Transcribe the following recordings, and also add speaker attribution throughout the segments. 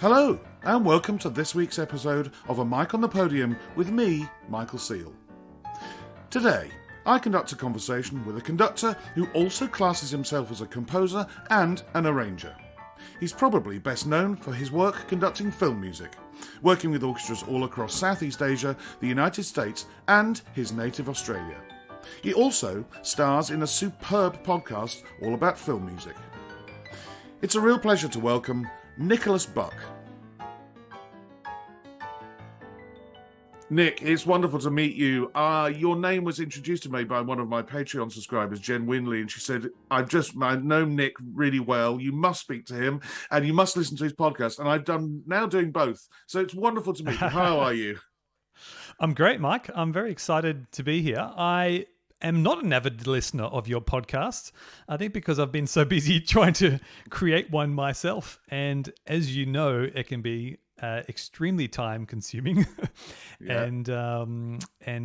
Speaker 1: Hello, and welcome to this week's episode of A Mic on the Podium with me, Michael Seal. Today, I conduct a conversation with a conductor who also classes himself as a composer and an arranger. He's probably best known for his work conducting film music, working with orchestras all across Southeast Asia, the United States, and his native Australia. He also stars in a superb podcast all about film music. It's a real pleasure to welcome Nicholas Buc. Nick, it's wonderful to meet you. Your name was introduced to me by one of my Patreon subscribers, Jen Winley, and she said, I've known Nick really well. You must speak to him, and you must listen to his podcast. And I've now doing both. So it's wonderful to meet you. How are you?
Speaker 2: I'm great, Mike. I'm very excited to be here. I am not an avid listener of your podcast, I think because I've been so busy trying to create one myself. And as you know, it can be extremely time consuming and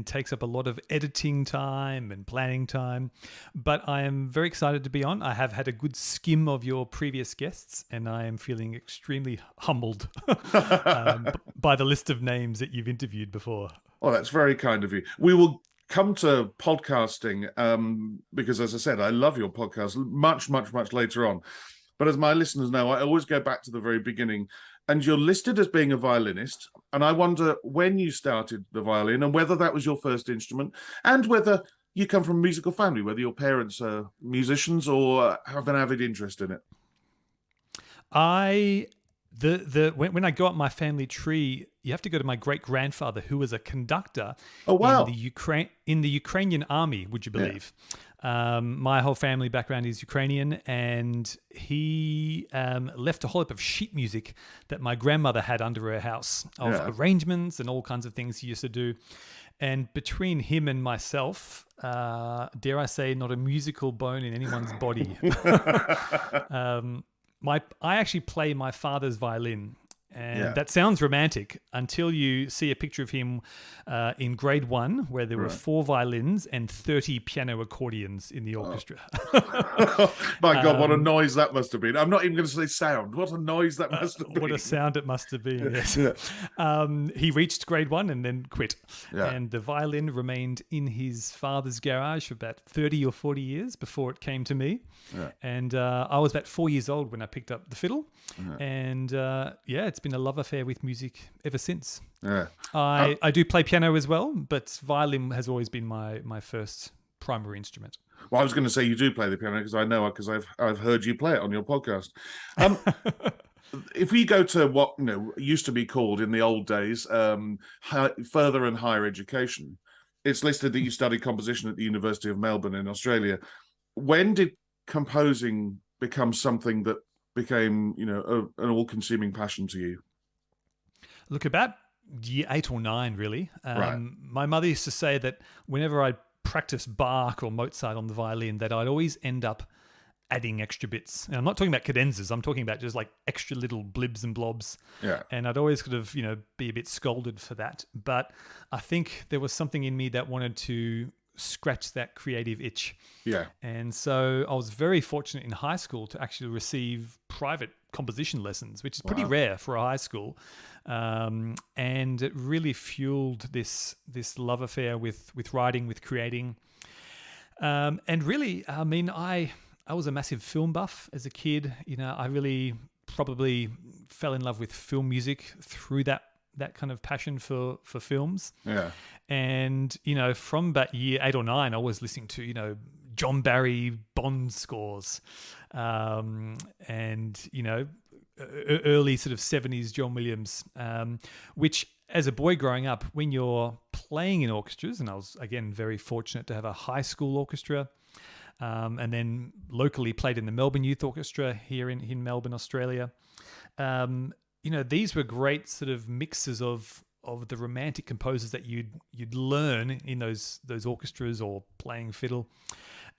Speaker 2: takes up a lot of editing time and planning time. But I am very excited to be on. I have had a good skim of your previous guests, and I am feeling extremely humbled by the list of names that you've interviewed before.
Speaker 1: Oh, that's very kind of you. We will come to podcasting because, as I said, I love your podcast much, much, much later on. But as my listeners know, I always go back to the very beginning. And you're listed as being a violinist. And I wonder when you started the violin and whether that was your first instrument and whether you come from a musical family, whether your parents are musicians or have an avid interest in it.
Speaker 2: When I go up my family tree, you have to go to my great-grandfather, who was a conductor in the Ukrainian army, would you believe? Yeah. My whole family background is Ukrainian, and he left a whole heap of sheet music that my grandmother had under her house of arrangements and all kinds of things he used to do. And between him and myself, dare I say, not a musical bone in anyone's body. I actually play my father's violin, and that sounds romantic until you see a picture of him in grade 1, where there were 4 violins and 30 piano accordions in the orchestra.
Speaker 1: My God, what a noise that must have been. I'm not even going to say sound. What a noise that must have been.
Speaker 2: What a sound it must have been, yes. He reached grade 1 and then quit. Yeah. And the violin remained in his father's garage for about 30 or 40 years before it came to me. Yeah. And I was about 4 years old when I picked up the fiddle. Yeah. And it's been a love affair with music ever since. Yeah. I do play piano as well, but violin has always been my first primary instrument.
Speaker 1: Well, I was going to say you do play the piano because I've heard you play it on your podcast. If we go to what used to be called in the old days further and higher education, it's listed that you studied composition at the University of Melbourne in Australia. When did composing become something that became an all-consuming passion to you?
Speaker 2: Look, about year 8 or 9, really. My mother used to say that whenever I practiced Bach or Mozart on the violin, that I'd always end up adding extra bits. And I'm not talking about cadenzas. I'm talking about just like extra little blibs and blobs. Yeah. And I'd always sort of, be a bit scolded for that. But I think there was something in me that wanted to scratch that creative itch. Yeah. And so I was very fortunate in high school to actually receive private composition lessons, which is pretty rare for a high school. And it really fueled this love affair with writing, with creating. And really, I mean, I was a massive film buff as a kid. I really probably fell in love with film music through that kind of passion for films. Yeah. And, from about year 8 or 9, I was listening to, John Barry Bond scores, and, early sort of 70s John Williams, which as a boy growing up, when you're playing in orchestras, and I was, again, very fortunate to have a high school orchestra, and then locally played in the Melbourne Youth Orchestra here in Melbourne, Australia. These were great sort of mixes of the romantic composers that you'd learn in those orchestras or playing fiddle,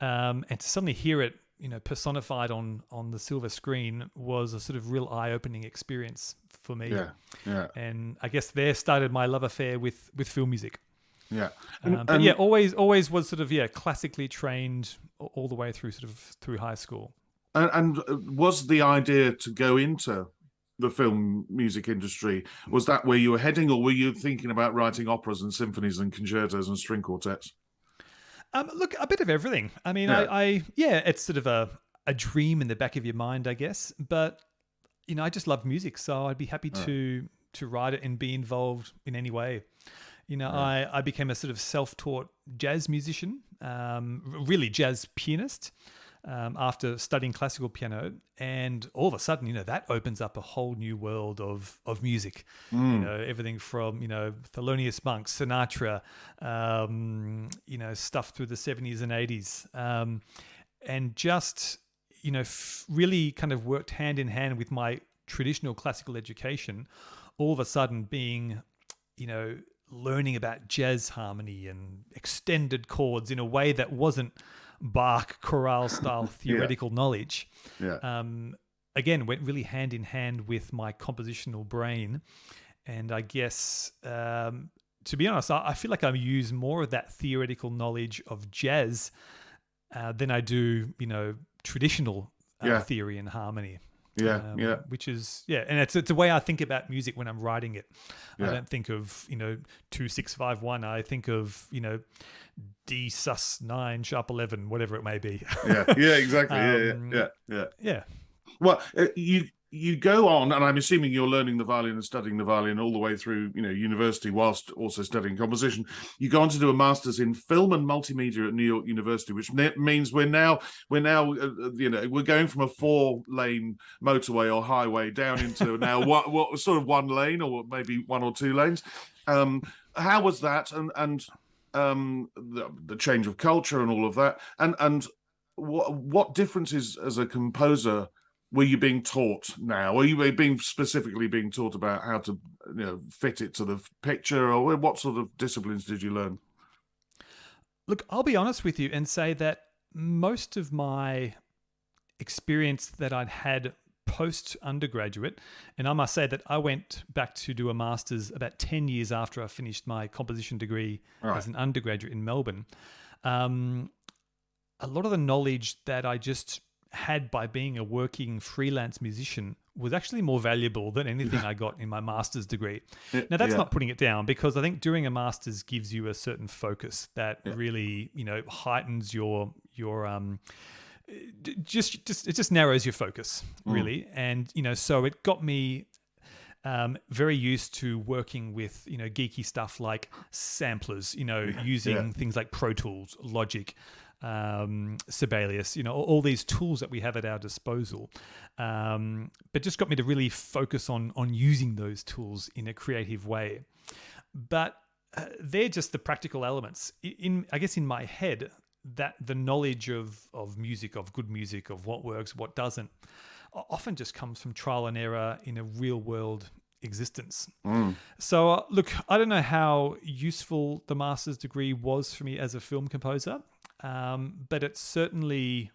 Speaker 2: and to suddenly hear it, personified on the silver screen was a sort of real eye-opening experience for me. Yeah. And I guess there started my love affair with film music. Yeah. But always was sort of classically trained all the way through high school.
Speaker 1: And was the idea to go into the film music industry? Was that where you were heading, or were you thinking about writing operas and symphonies and concertos and string quartets?
Speaker 2: Look, a bit of everything. I mean,
Speaker 1: Yeah.
Speaker 2: yeah, it's sort of a dream in the back of your mind, I guess. But I just love music, so I'd be happy to write it and be involved in any way. I became a sort of self-taught jazz musician, really jazz pianist, after studying classical piano, and all of a sudden, that opens up a whole new world of music. Everything from Thelonious Monk, Sinatra, stuff through the 70s and 80s, and just really kind of worked hand in hand with my traditional classical education. All of a sudden, being learning about jazz harmony and extended chords in a way that wasn't Bach chorale style theoretical knowledge.
Speaker 1: Yeah.
Speaker 2: Again, went really hand in hand with my compositional brain. And I guess, to be honest, I feel like I use more of that theoretical knowledge of jazz than I do, traditional theory and harmony. Which is and it's a way I think about music when I'm writing it. I don't think of 2-6-5-1. I think of D sus 9 sharp 11, whatever it may be.
Speaker 1: Exactly. Yeah. Well, you go on, and I'm assuming you're learning the violin and studying the violin all the way through, university, whilst also studying composition. You go on to do a master's in film and multimedia at New York University, which means we're now we're going from a 4-lane motorway or highway down into now what sort of 1 lane, or maybe 1 or 2 lanes. How was that, and the change of culture and all of that, and what differences as a composer were you being taught now? Were you specifically being taught about how to fit it to the picture, or what sort of disciplines did you learn?
Speaker 2: Look, I'll be honest with you and say that most of my experience that I'd had post-undergraduate, and I must say that I went back to do a master's about 10 years after I finished my composition degree as an undergraduate in Melbourne. A lot of the knowledge that I just had by being a working freelance musician was actually more valuable than anything I got in my master's degree. Now, that's not putting it down, because I think doing a master's gives you a certain focus that really, heightens your it just narrows your focus, really. And, so it got me very used to working with, geeky stuff like samplers, using things like Pro Tools, Logic, Sibelius, all these tools that we have at our disposal, but just got me to really focus on using those tools in a creative way. But they're just the practical elements. I guess in my head, that the knowledge of music, of good music, of what works, what doesn't, often just comes from trial and error in a real world existence. So look, I don't know how useful the master's degree was for me as a film composer. But it certainly,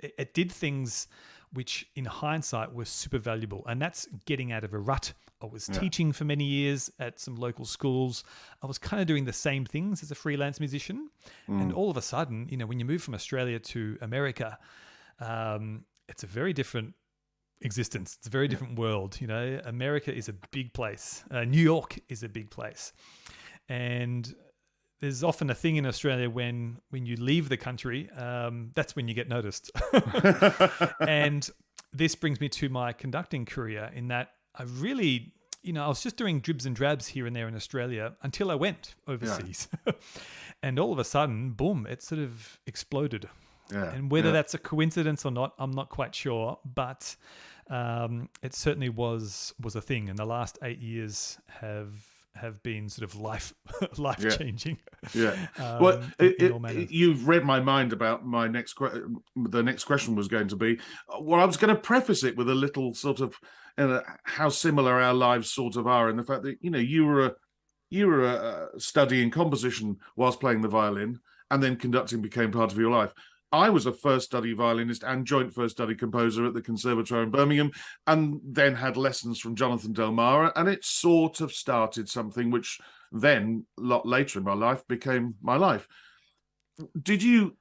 Speaker 2: it did things which in hindsight were super valuable. And that's getting out of a rut. I was teaching for many years at some local schools. I was kind of doing the same things as a freelance musician. And all of a sudden, when you move from Australia to America, it's a very different existence. It's a very different world. America is a big place. New York is a big place. And there's often a thing in Australia when you leave the country, that's when you get noticed. And this brings me to my conducting career, in that I really, I was just doing dribs and drabs here and there in Australia until I went overseas. And all of a sudden, boom, it sort of exploded. And whether that's a coincidence or not, I'm not quite sure. But it certainly was a thing. And the last 8 years have been sort of life changing.
Speaker 1: Well, you've read my mind about my the next question was going to be. Well, I was going to preface it with a little sort of how similar our lives sort of are, in the fact that you were studying composition whilst playing the violin, and then conducting became part of your life. I was a first study violinist and joint first study composer at the Conservatoire in Birmingham, and then had lessons from Jonathan Del Mar, and it sort of started something which then, a lot later in my life, became my life. Did you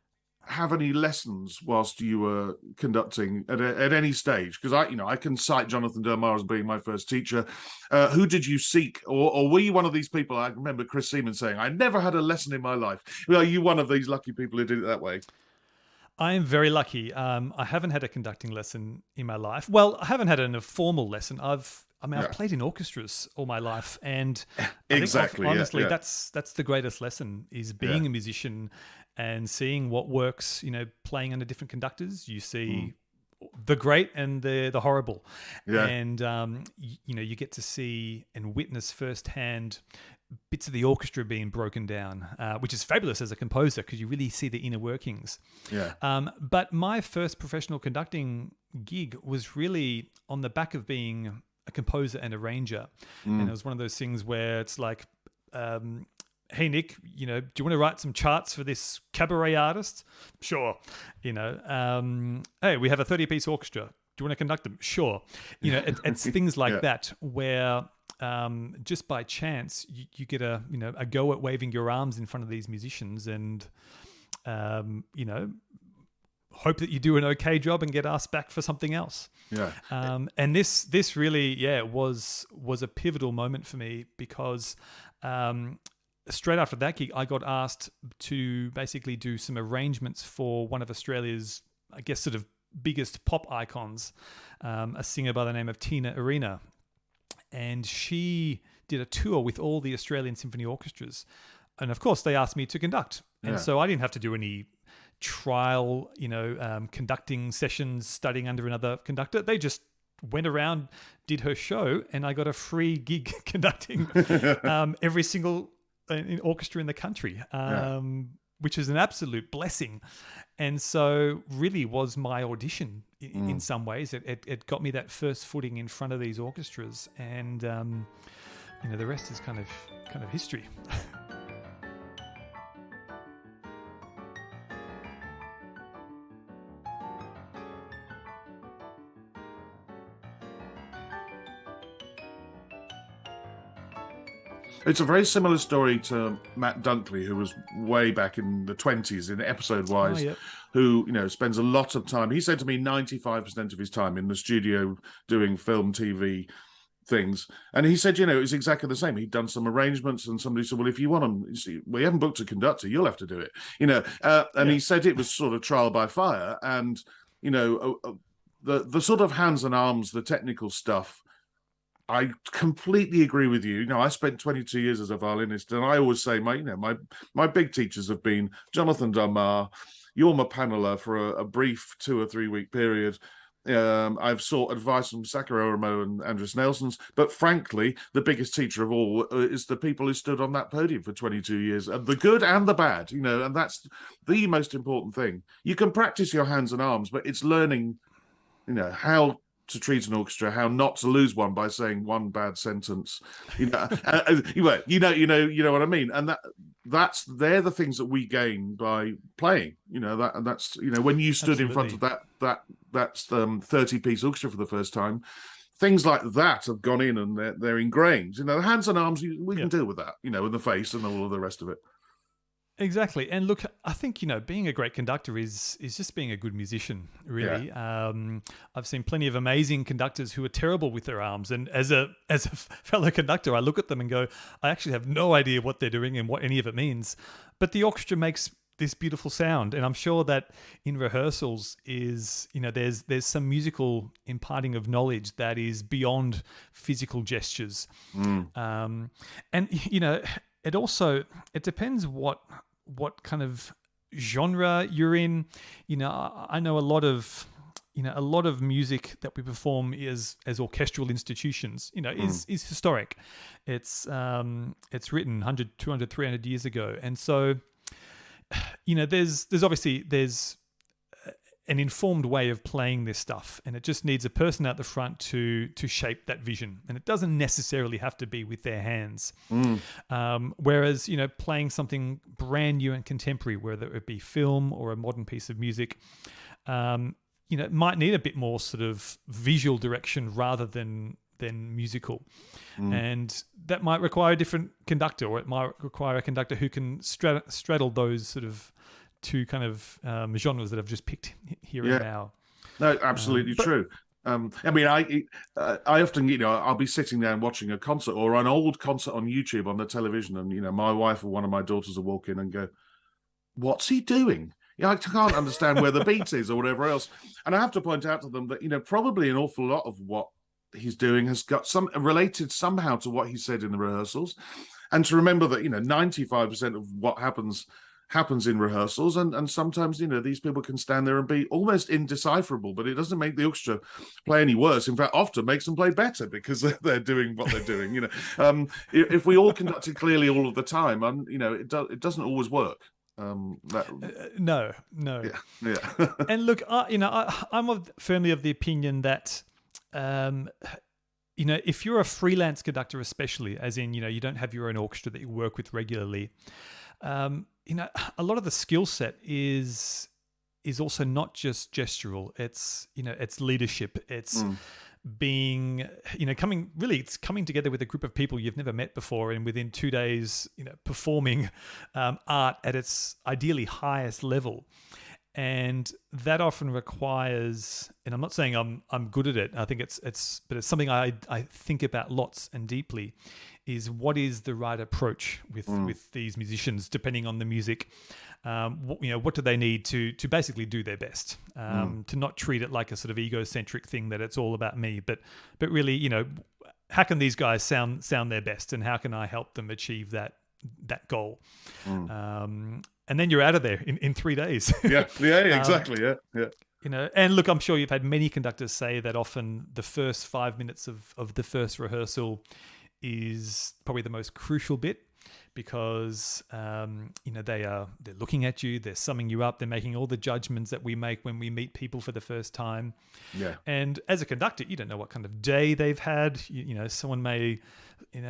Speaker 1: have any lessons whilst you were conducting at any stage? Because I can cite Jonathan Dermar as being my first teacher. Who did you seek, or were you one of these people? I remember Chris Seaman saying, "I never had a lesson in my life." Are you one of these lucky people who did it that way?
Speaker 2: I am very lucky. I haven't had a conducting lesson in my life. Well, I haven't had a formal lesson. I've played in orchestras all my life, and
Speaker 1: exactly.
Speaker 2: Honestly, that's the greatest lesson is being a musician and seeing what works. Playing under different conductors, you see the great and the horrible, and you get to see and witness firsthand bits of the orchestra being broken down, which is fabulous as a composer because you really see the inner workings. But my first professional conducting gig was really on the back of being a composer and arranger. And it was one of those things where it's like, hey, Nick, do you want to write some charts for this cabaret artist? Sure. Hey, we have a 30-piece orchestra. Do you want to conduct them? Sure. It's things like that where just by chance you get a go at waving your arms in front of these musicians and hope that you do an okay job and get asked back for something else. And this really was a pivotal moment for me because straight after that gig I got asked to basically do some arrangements for one of Australia's, I guess, sort of biggest pop icons, a singer by the name of Tina Arena. And she did a tour with all the Australian symphony orchestras. And of course, they asked me to conduct. And so I didn't have to do any trial, conducting sessions, studying under another conductor. They just went around, did her show, and I got a free gig conducting every single orchestra in the country, which is an absolute blessing. And so really was my audition in some ways. It got me that first footing in front of these orchestras, and the rest is kind of history.
Speaker 1: It's a very similar story to Matt Dunkley, who was way back in the 20s in episode-wise, who, spends a lot of time. He said to me 95% of his time in the studio doing film, TV things. And he said, it's exactly the same. He'd done some arrangements and somebody said, well, if you want them, we haven't booked a conductor, you'll have to do it. And he said it was sort of trial by fire. And, the sort of hands and arms, the technical stuff, I completely agree with you. I spent 22 years as a violinist, and I always say my big teachers have been Jonathan Dunmar, Jorma Panela for a brief 2 or 3 week period. I've sought advice from Sakura Oramo and Andres Nelsons, but frankly, the biggest teacher of all is the people who stood on that podium for 22 years, the good and the bad, and that's the most important thing. You can practice your hands and arms, but it's learning, how to treat an orchestra, how not to lose one by saying one bad sentence, what I mean. And they're the things that we gain by playing. That's when you stood in front of that's 30-piece orchestra for the first time, things like that have gone in and they're ingrained. The hands and arms, we can deal with that. And the face and all of the rest of it.
Speaker 2: Exactly. And look, I think, being a great conductor is just being a good musician, really. I've seen plenty of amazing conductors who are terrible with their arms. And as a fellow conductor, I look at them and go, I actually have no idea what they're doing and what any of it means. But the orchestra makes this beautiful sound. And I'm sure that in rehearsals is, there's some musical imparting of knowledge that is beyond physical gestures. And, it depends what kind of genre you're in. I know a lot of music that we perform as orchestral institutions, is historic. It's written 100, 200, 300 years ago. And so, there's obviously an informed way of playing this stuff, and it just needs a person out the front to shape that vision, and it doesn't necessarily have to be with their hands. Whereas playing something brand new and contemporary, whether it be film or a modern piece of music, might need a bit more sort of visual direction rather than musical. And that might require a different conductor, or it might require a conductor who can straddle those sort of two kind of genres that I've just picked here and now.
Speaker 1: No, absolutely true. I mean, I often, I'll be sitting there and watching a concert or an old concert on YouTube on the television, and my wife or one of my daughters will walk in and go, "What's he doing?" I can't understand where the beat is or whatever else. And I have to point out to them that probably an awful lot of what he's doing has got some related somehow to what he said in the rehearsals, and to remember that 95% of what happens in rehearsals, and sometimes these people can stand there and be almost indecipherable, but it doesn't make the orchestra play any worse. In fact, often makes them play better because they're doing what they're doing. If we all conducted clearly all of the time, it doesn't always work.
Speaker 2: No.
Speaker 1: Yeah.
Speaker 2: And look, I'm firmly of the opinion that if you're a freelance conductor, especially, as in you don't have your own orchestra that you work with regularly, a lot of the skill set is also not just gestural. It's it's leadership. It's being it's coming together with a group of people you've never met before, and within 2 days performing art at its ideally highest level. And that often requires, and I'm not saying I'm good at it. I think but it's something I think about lots and deeply, is what is the right approach with these musicians, depending on the music. What do they need to basically do their best, to not treat it like a sort of egocentric thing that it's all about me, but really, how can these guys sound their best, and how can I help them achieve that goal? And then you're out of there in 3 days.
Speaker 1: Yeah, exactly. Yeah.
Speaker 2: And look, I'm sure you've had many conductors say that often the first 5 minutes of the first rehearsal is probably the most crucial bit, because they're looking at you, they're summing you up, they're making all the judgments that we make when we meet people for the first time.
Speaker 1: Yeah.
Speaker 2: And as a conductor, you don't know what kind of day they've had. Someone may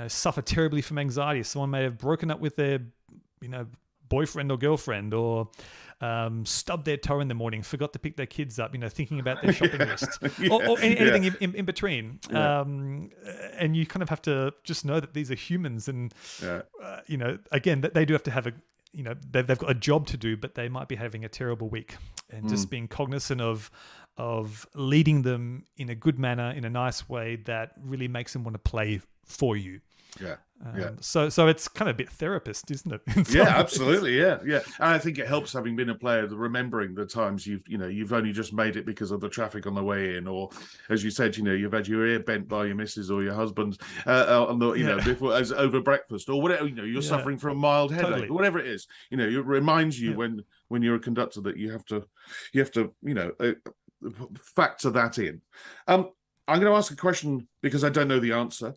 Speaker 2: suffer terribly from anxiety. Someone may have broken up with their boyfriend or girlfriend, or stubbed their toe in the morning, forgot to pick their kids up, thinking about their shopping list, or anything in between. And you kind of have to just know that these are humans, and again, that they do have to have they've got a job to do, but they might be having a terrible week, and just being cognizant of leading them in a good manner, in a nice way that really makes them want to play for you.
Speaker 1: Yeah.
Speaker 2: So it's kind of a bit therapist, isn't it?
Speaker 1: Yeah, absolutely. Yeah. And I think it helps, having been a player, remembering the times you've only just made it because of the traffic on the way in, or as you said, you've had your ear bent by your missus or your husband before, as over breakfast, or whatever. You're suffering from a mild headache, or whatever it is. It reminds you when you're a conductor that you have to factor that in. I'm going to ask a question because I don't know the answer.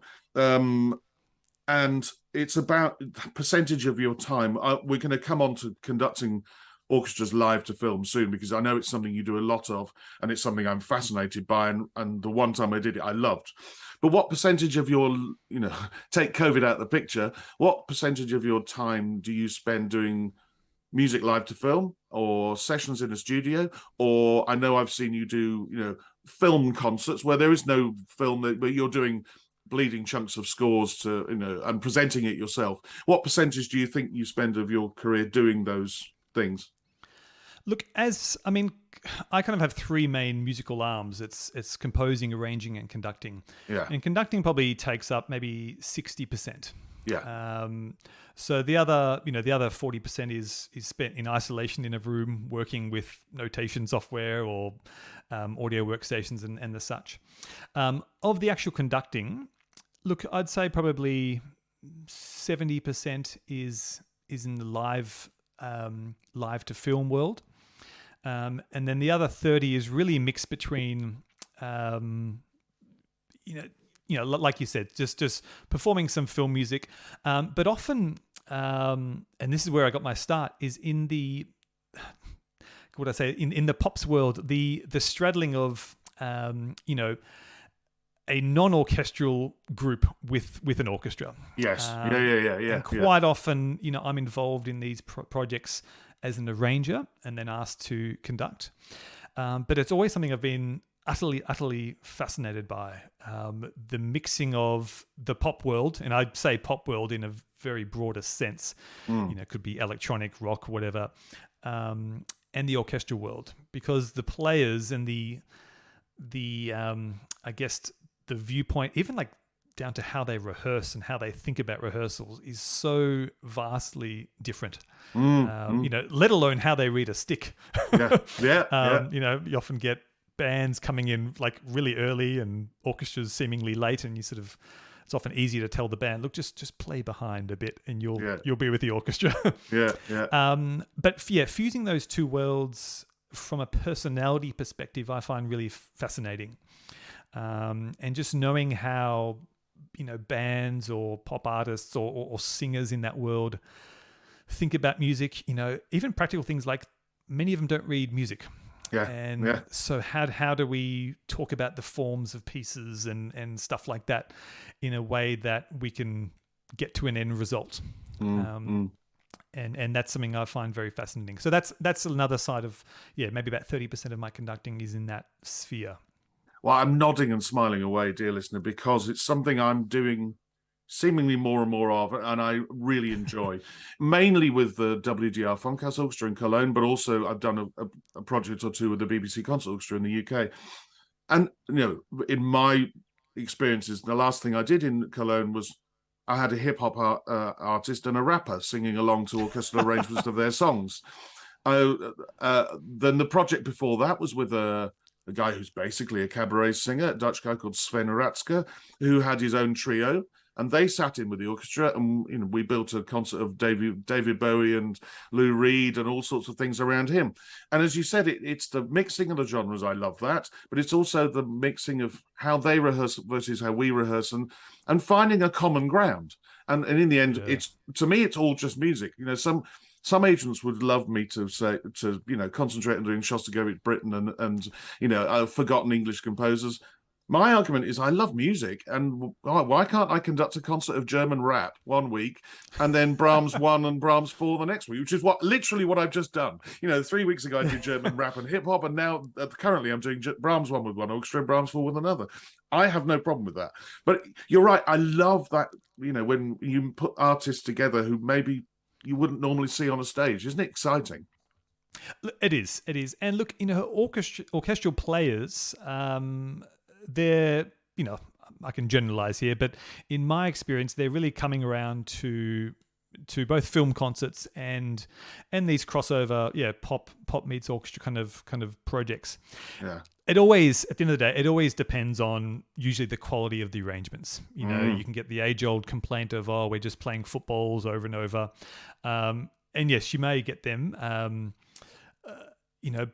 Speaker 1: And it's about percentage of your time. We're going to come on to conducting orchestras live to film soon, because I know it's something you do a lot of, and it's something I'm fascinated by. And the one time I did it, I loved. But what percentage of your, take COVID out of the picture, what percentage of your time do you spend doing music live to film, or sessions in a studio? Or I know I've seen you do, film concerts where there is no film, but you're doing bleeding chunks of scores to and presenting it yourself. What percentage do you think you spend of your career doing those things?
Speaker 2: Look, I kind of have three main musical arms. It's composing, arranging, and conducting.
Speaker 1: Yeah.
Speaker 2: And conducting probably takes up maybe 60%.
Speaker 1: Yeah.
Speaker 2: So the other 40% is spent in isolation in a room, working with notation software or audio workstations and the such. Of the actual conducting, look, I'd say probably 70% is in the live to film world, and then the other 30 is really mixed between, like you said, just performing some film music, but often, and this is where I got my start, is in the in the pops world, the straddling of a non-orchestral group with an orchestra.
Speaker 1: Yes. Yeah.
Speaker 2: And quite often, I'm involved in these projects as an arranger and then asked to conduct. But it's always something I've been utterly fascinated by. The mixing of the pop world, and I'd say pop world in a very broader sense. It could be electronic, rock, whatever. and the orchestral world, because the players and the I guess the viewpoint, even like down to how they rehearse and how they think about rehearsals, is so vastly different. Let alone how they read a stick.
Speaker 1: Yeah.
Speaker 2: You often get bands coming in like really early and orchestras seemingly late, and it's often easy to tell the band, look, just play behind a bit and you'll be with the orchestra. But fusing those two worlds from a personality perspective, I find really fascinating. And just knowing how, bands or pop artists or singers in that world think about music, even practical things like many of them don't read music. So how do we talk about the forms of pieces and stuff like that in a way that we can get to an end result? And that's something I find very fascinating. So that's another side of, maybe about 30% of my conducting is in that sphere.
Speaker 1: Well, I'm nodding and smiling away, dear listener, because it's something I'm doing seemingly more and more of, and I really enjoy, mainly with the WDR Funkhouse Orchestra in Cologne, but also I've done a project or two with the BBC Concert Orchestra in the UK. And, in my experiences, the last thing I did in Cologne was I had a hip-hop artist and a rapper singing along to orchestral arrangements of their songs. Then the project before that was with a guy who's basically a cabaret singer, a Dutch guy called Sven Ratzke, who had his own trio, and they sat in with the orchestra, and we built a concert of David Bowie and Lou Reed and all sorts of things around him. And as you said, it's the mixing of the genres. I love that, but it's also the mixing of how they rehearse versus how we rehearse, and finding a common ground. And in the end, to me, it's all just music. Some agents would love me to concentrate on doing Shostakovich Britain and forgotten English composers. My argument is I love music, and why can't I conduct a concert of German rap one week and then Brahms 1 and Brahms 4 the next week, which is literally what I've just done. 3 weeks ago I did German rap and hip hop, and now currently I'm doing Brahms 1 with one orchestra and Brahms 4 with another. I have no problem with that. But you're right, I love that, when you put artists together who maybe you wouldn't normally see on a stage. Isn't it exciting?
Speaker 2: It is. And look, orchestral players, they're, I can generalize here, but in my experience, they're really coming around to both film concerts and these crossover, pop meets orchestra kind of projects.
Speaker 1: Yeah.
Speaker 2: It always, at the end of the day, it always depends on usually the quality of the arrangements. You can get the age-old complaint of, we're just playing footballs over and over. And yes, you may get them,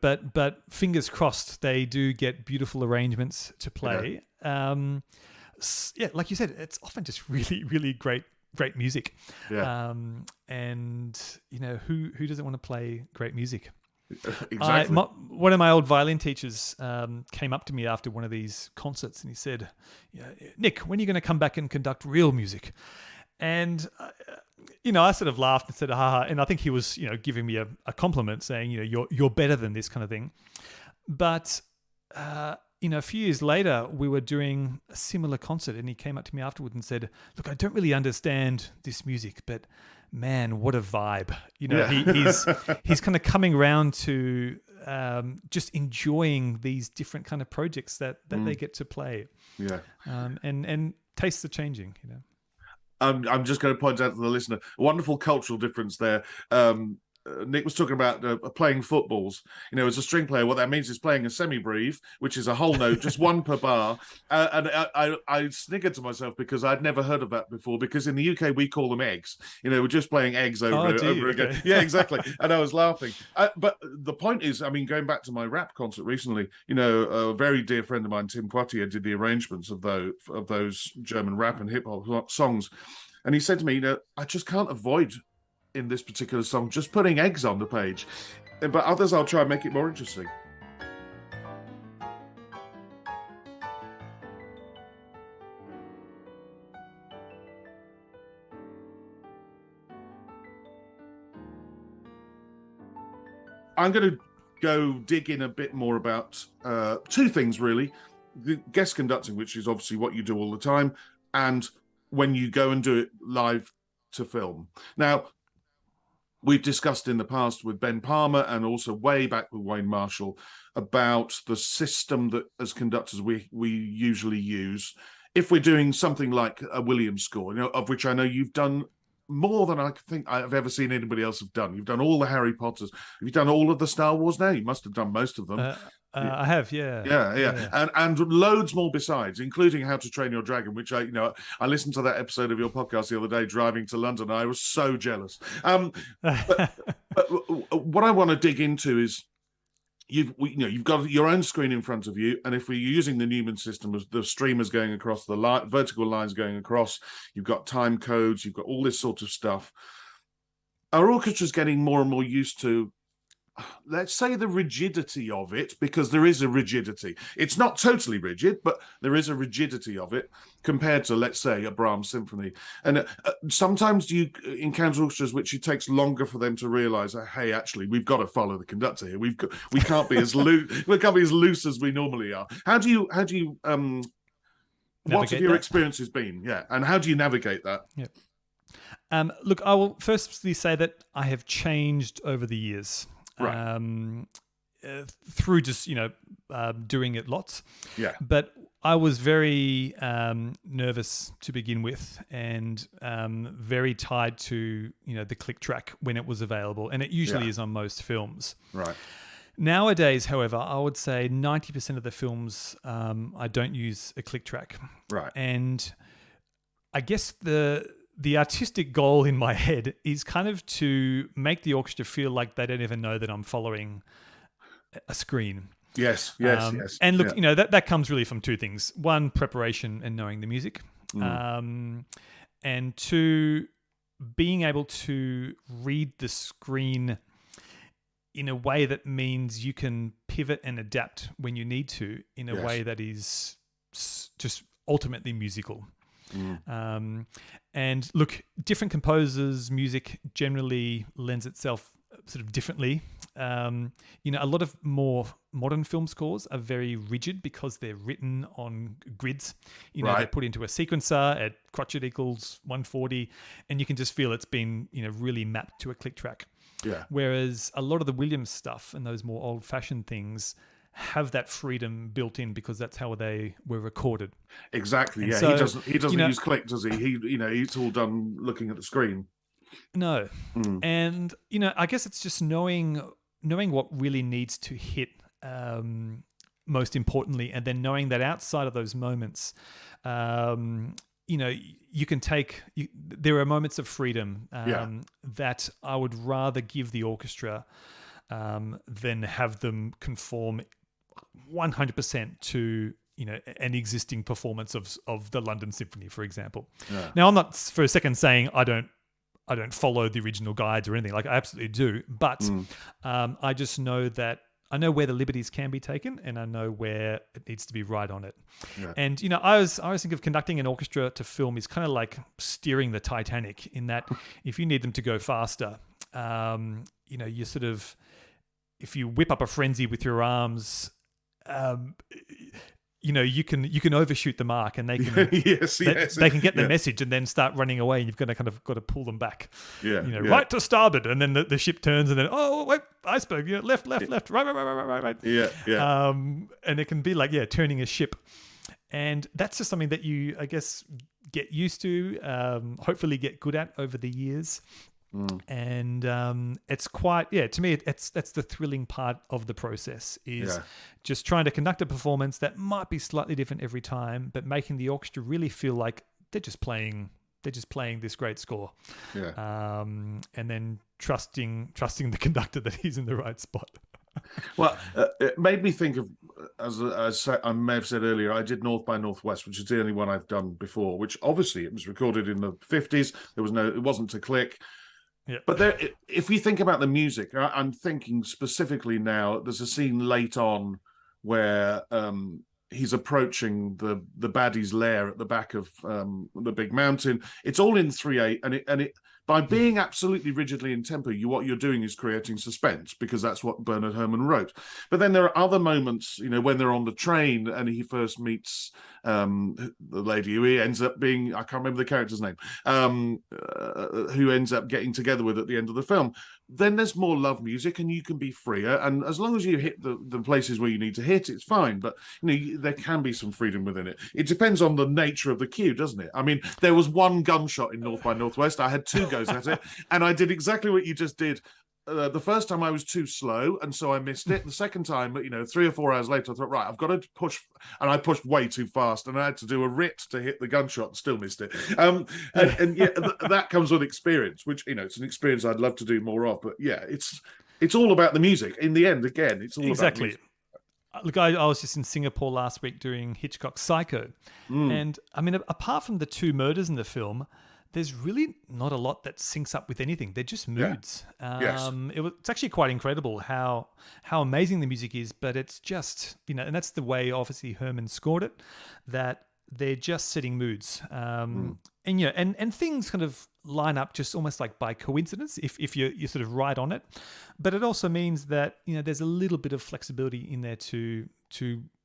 Speaker 2: but fingers crossed, they do get beautiful arrangements to play. Like you said, it's often just really, really great music. And who doesn't want to play great music?
Speaker 1: Exactly.
Speaker 2: One of my old violin teachers came up to me after one of these concerts and he said, Nick, when are you going to come back and conduct real music? And I sort of laughed and said, haha. And I think he was, giving me a compliment, saying, you're better than this kind of thing. But a few years later, we were doing a similar concert, and he came up to me afterwards and said, "Look, I don't really understand this music, but man, what a vibe!" He's kind of coming around to just enjoying these different kind of projects that they get to play. And tastes are changing.
Speaker 1: I'm just going to point out to the listener a wonderful cultural difference there. Nick was talking about playing footballs. As a string player, what that means is playing a semi-breve, which is a whole note, just one per bar. And I sniggered to myself because I'd never heard of that before, because in the UK, we call them eggs. We're just playing eggs over again.
Speaker 2: Okay.
Speaker 1: Yeah, exactly. And I was laughing. But the point is, going back to my rap concert recently, a very dear friend of mine, Tim Poitier, did the arrangements of those German rap and hip-hop songs. And he said to me, I just can't avoid in this particular song just putting eggs on the page, but others I'll try and make it more interesting. I'm going to go dig in a bit more about two things, really. The guest conducting, which is obviously what you do all the time, and when you go and do it live to film. Now, we've discussed in the past with Ben Palmer and also way back with Wayne Marshall about the system that as conductors we usually use if we're doing something like a Williams score, of which I know you've done more than I think I've ever seen anybody else have done. You've done all the Harry Potters. Have you done all of the Star Wars now? You must have done most of them.
Speaker 2: I have, yeah.
Speaker 1: Yeah. And loads more besides, including How to Train Your Dragon, which I listened to that episode of your podcast the other day driving to London. I was so jealous. But what I want to dig into is you've got your own screen in front of you, and if we're using the Newman system, the streamers going across, the vertical lines going across, you've got time codes, you've got all this sort of stuff. Our orchestra's getting more and more used to, let's say, the rigidity of it, because there is a rigidity. It's not totally rigid, but there is a rigidity of it compared to, let's say, a Brahms symphony. And sometimes you encounter orchestras which it takes longer for them to realize, hey, actually, we've got to follow the conductor here. We can't be as loose. We can't be as loose as we normally are. How do you what have your experiences been? Yeah, and how do you navigate that?
Speaker 2: Yep. Look, I will firstly say that I have changed over the years. Right. Through just doing it lots.
Speaker 1: Yeah.
Speaker 2: But I was very nervous to begin with, and very tied to the click track when it was available, and it usually is on most films.
Speaker 1: Right.
Speaker 2: Nowadays, however, I would say 90% of the films I don't use a click track.
Speaker 1: Right.
Speaker 2: And I guess the artistic goal in my head is kind of to make the orchestra feel like they don't even know that I'm following a screen.
Speaker 1: Yes.
Speaker 2: And look, that comes really from two things. One, preparation and knowing the music. And two, being able to read the screen in a way that means you can pivot and adapt when you need to in a way that is just ultimately musical. And look, different composers' music generally lends itself sort of differently. A lot of more modern film scores are very rigid because they're written on grids. They're put into a sequencer at crotchet equals 140, and you can just feel it's been, really mapped to a click track.
Speaker 1: Yeah.
Speaker 2: Whereas a lot of the Williams stuff and those more old-fashioned things have that freedom built in because that's how they were recorded.
Speaker 1: Exactly.
Speaker 2: And
Speaker 1: yeah.
Speaker 2: so,
Speaker 1: he doesn't use click, does he? He's all done looking at the screen.
Speaker 2: No. And I guess it's just knowing what really needs to hit most importantly, and then knowing that outside of those moments, you can take. There are moments of freedom that I would rather give the orchestra than have them conform 100% to an existing performance of the London Symphony, for example. Yeah. Now, I'm not for a second saying I don't follow the original guides or anything. Like, I absolutely do, but I just know that I know where the liberties can be taken, and I know where it needs to be right on it. Yeah. And I always think of conducting an orchestra to film is kind of like steering the Titanic, in that if you need them to go faster, you sort of, if you whip up a frenzy with your arms, you can overshoot the mark, and they can they can get the message and then start running away, and you've got to pull them back. Right to starboard, and then the ship turns, and then wait, iceberg, left, right.
Speaker 1: Yeah.
Speaker 2: And it can be like turning a ship, and that's just something that you, I guess, get used to, hopefully get good at over the years. And it's quite, to me, that's the thrilling part of the process, is just trying to conduct a performance that might be slightly different every time, but making the orchestra really feel like they're just playing this great score. And then trusting the conductor that he's in the right spot.
Speaker 1: Well, it made me think of, as I may have said earlier, I did North by Northwest, which is the only one I've done before, which obviously it was recorded in the 50s. It wasn't to click. Yeah. But if you think about the music, I'm thinking specifically now, there's a scene late on where he's approaching the baddie's lair at the back of the big mountain. It's all in 3/8, and By being absolutely rigidly in tempo, what you're doing is creating suspense, because that's what Bernard Herrmann wrote. But then there are other moments, when they're on the train and he first meets the lady who he ends up being, I can't remember the character's name, who ends up getting together with at the end of the film. Then there's more love music and you can be freer. And as long as you hit the places where you need to hit, it's fine. But, there can be some freedom within it. It depends on the nature of the cue, doesn't it? I mean, there was one gunshot in North by Northwest. I had 2 goes at it, and I did exactly what you just did. The first time I was too slow, and so I missed it. The second time, 3 or 4 hours later, I thought, right, I've got to push, and I pushed way too fast, and I had to do a rit to hit the gunshot, and still missed it. And yeah, that comes with experience, which it's an experience I'd love to do more of. But yeah, it's all about the music. In the end, again, it's all
Speaker 2: exactly.
Speaker 1: about music.
Speaker 2: Look, I was just in Singapore last week doing Hitchcock's Psycho, and I mean, apart from the 2 murders in the film, there's really not a lot that syncs up with anything. They're just moods.
Speaker 1: Yes.
Speaker 2: It's actually quite incredible how amazing the music is, but it's just, and that's the way obviously Herrmann scored it, that they're just setting moods. And things kind of line up just almost like by coincidence if you're sort of right on it. But it also means that, there's a little bit of flexibility in there to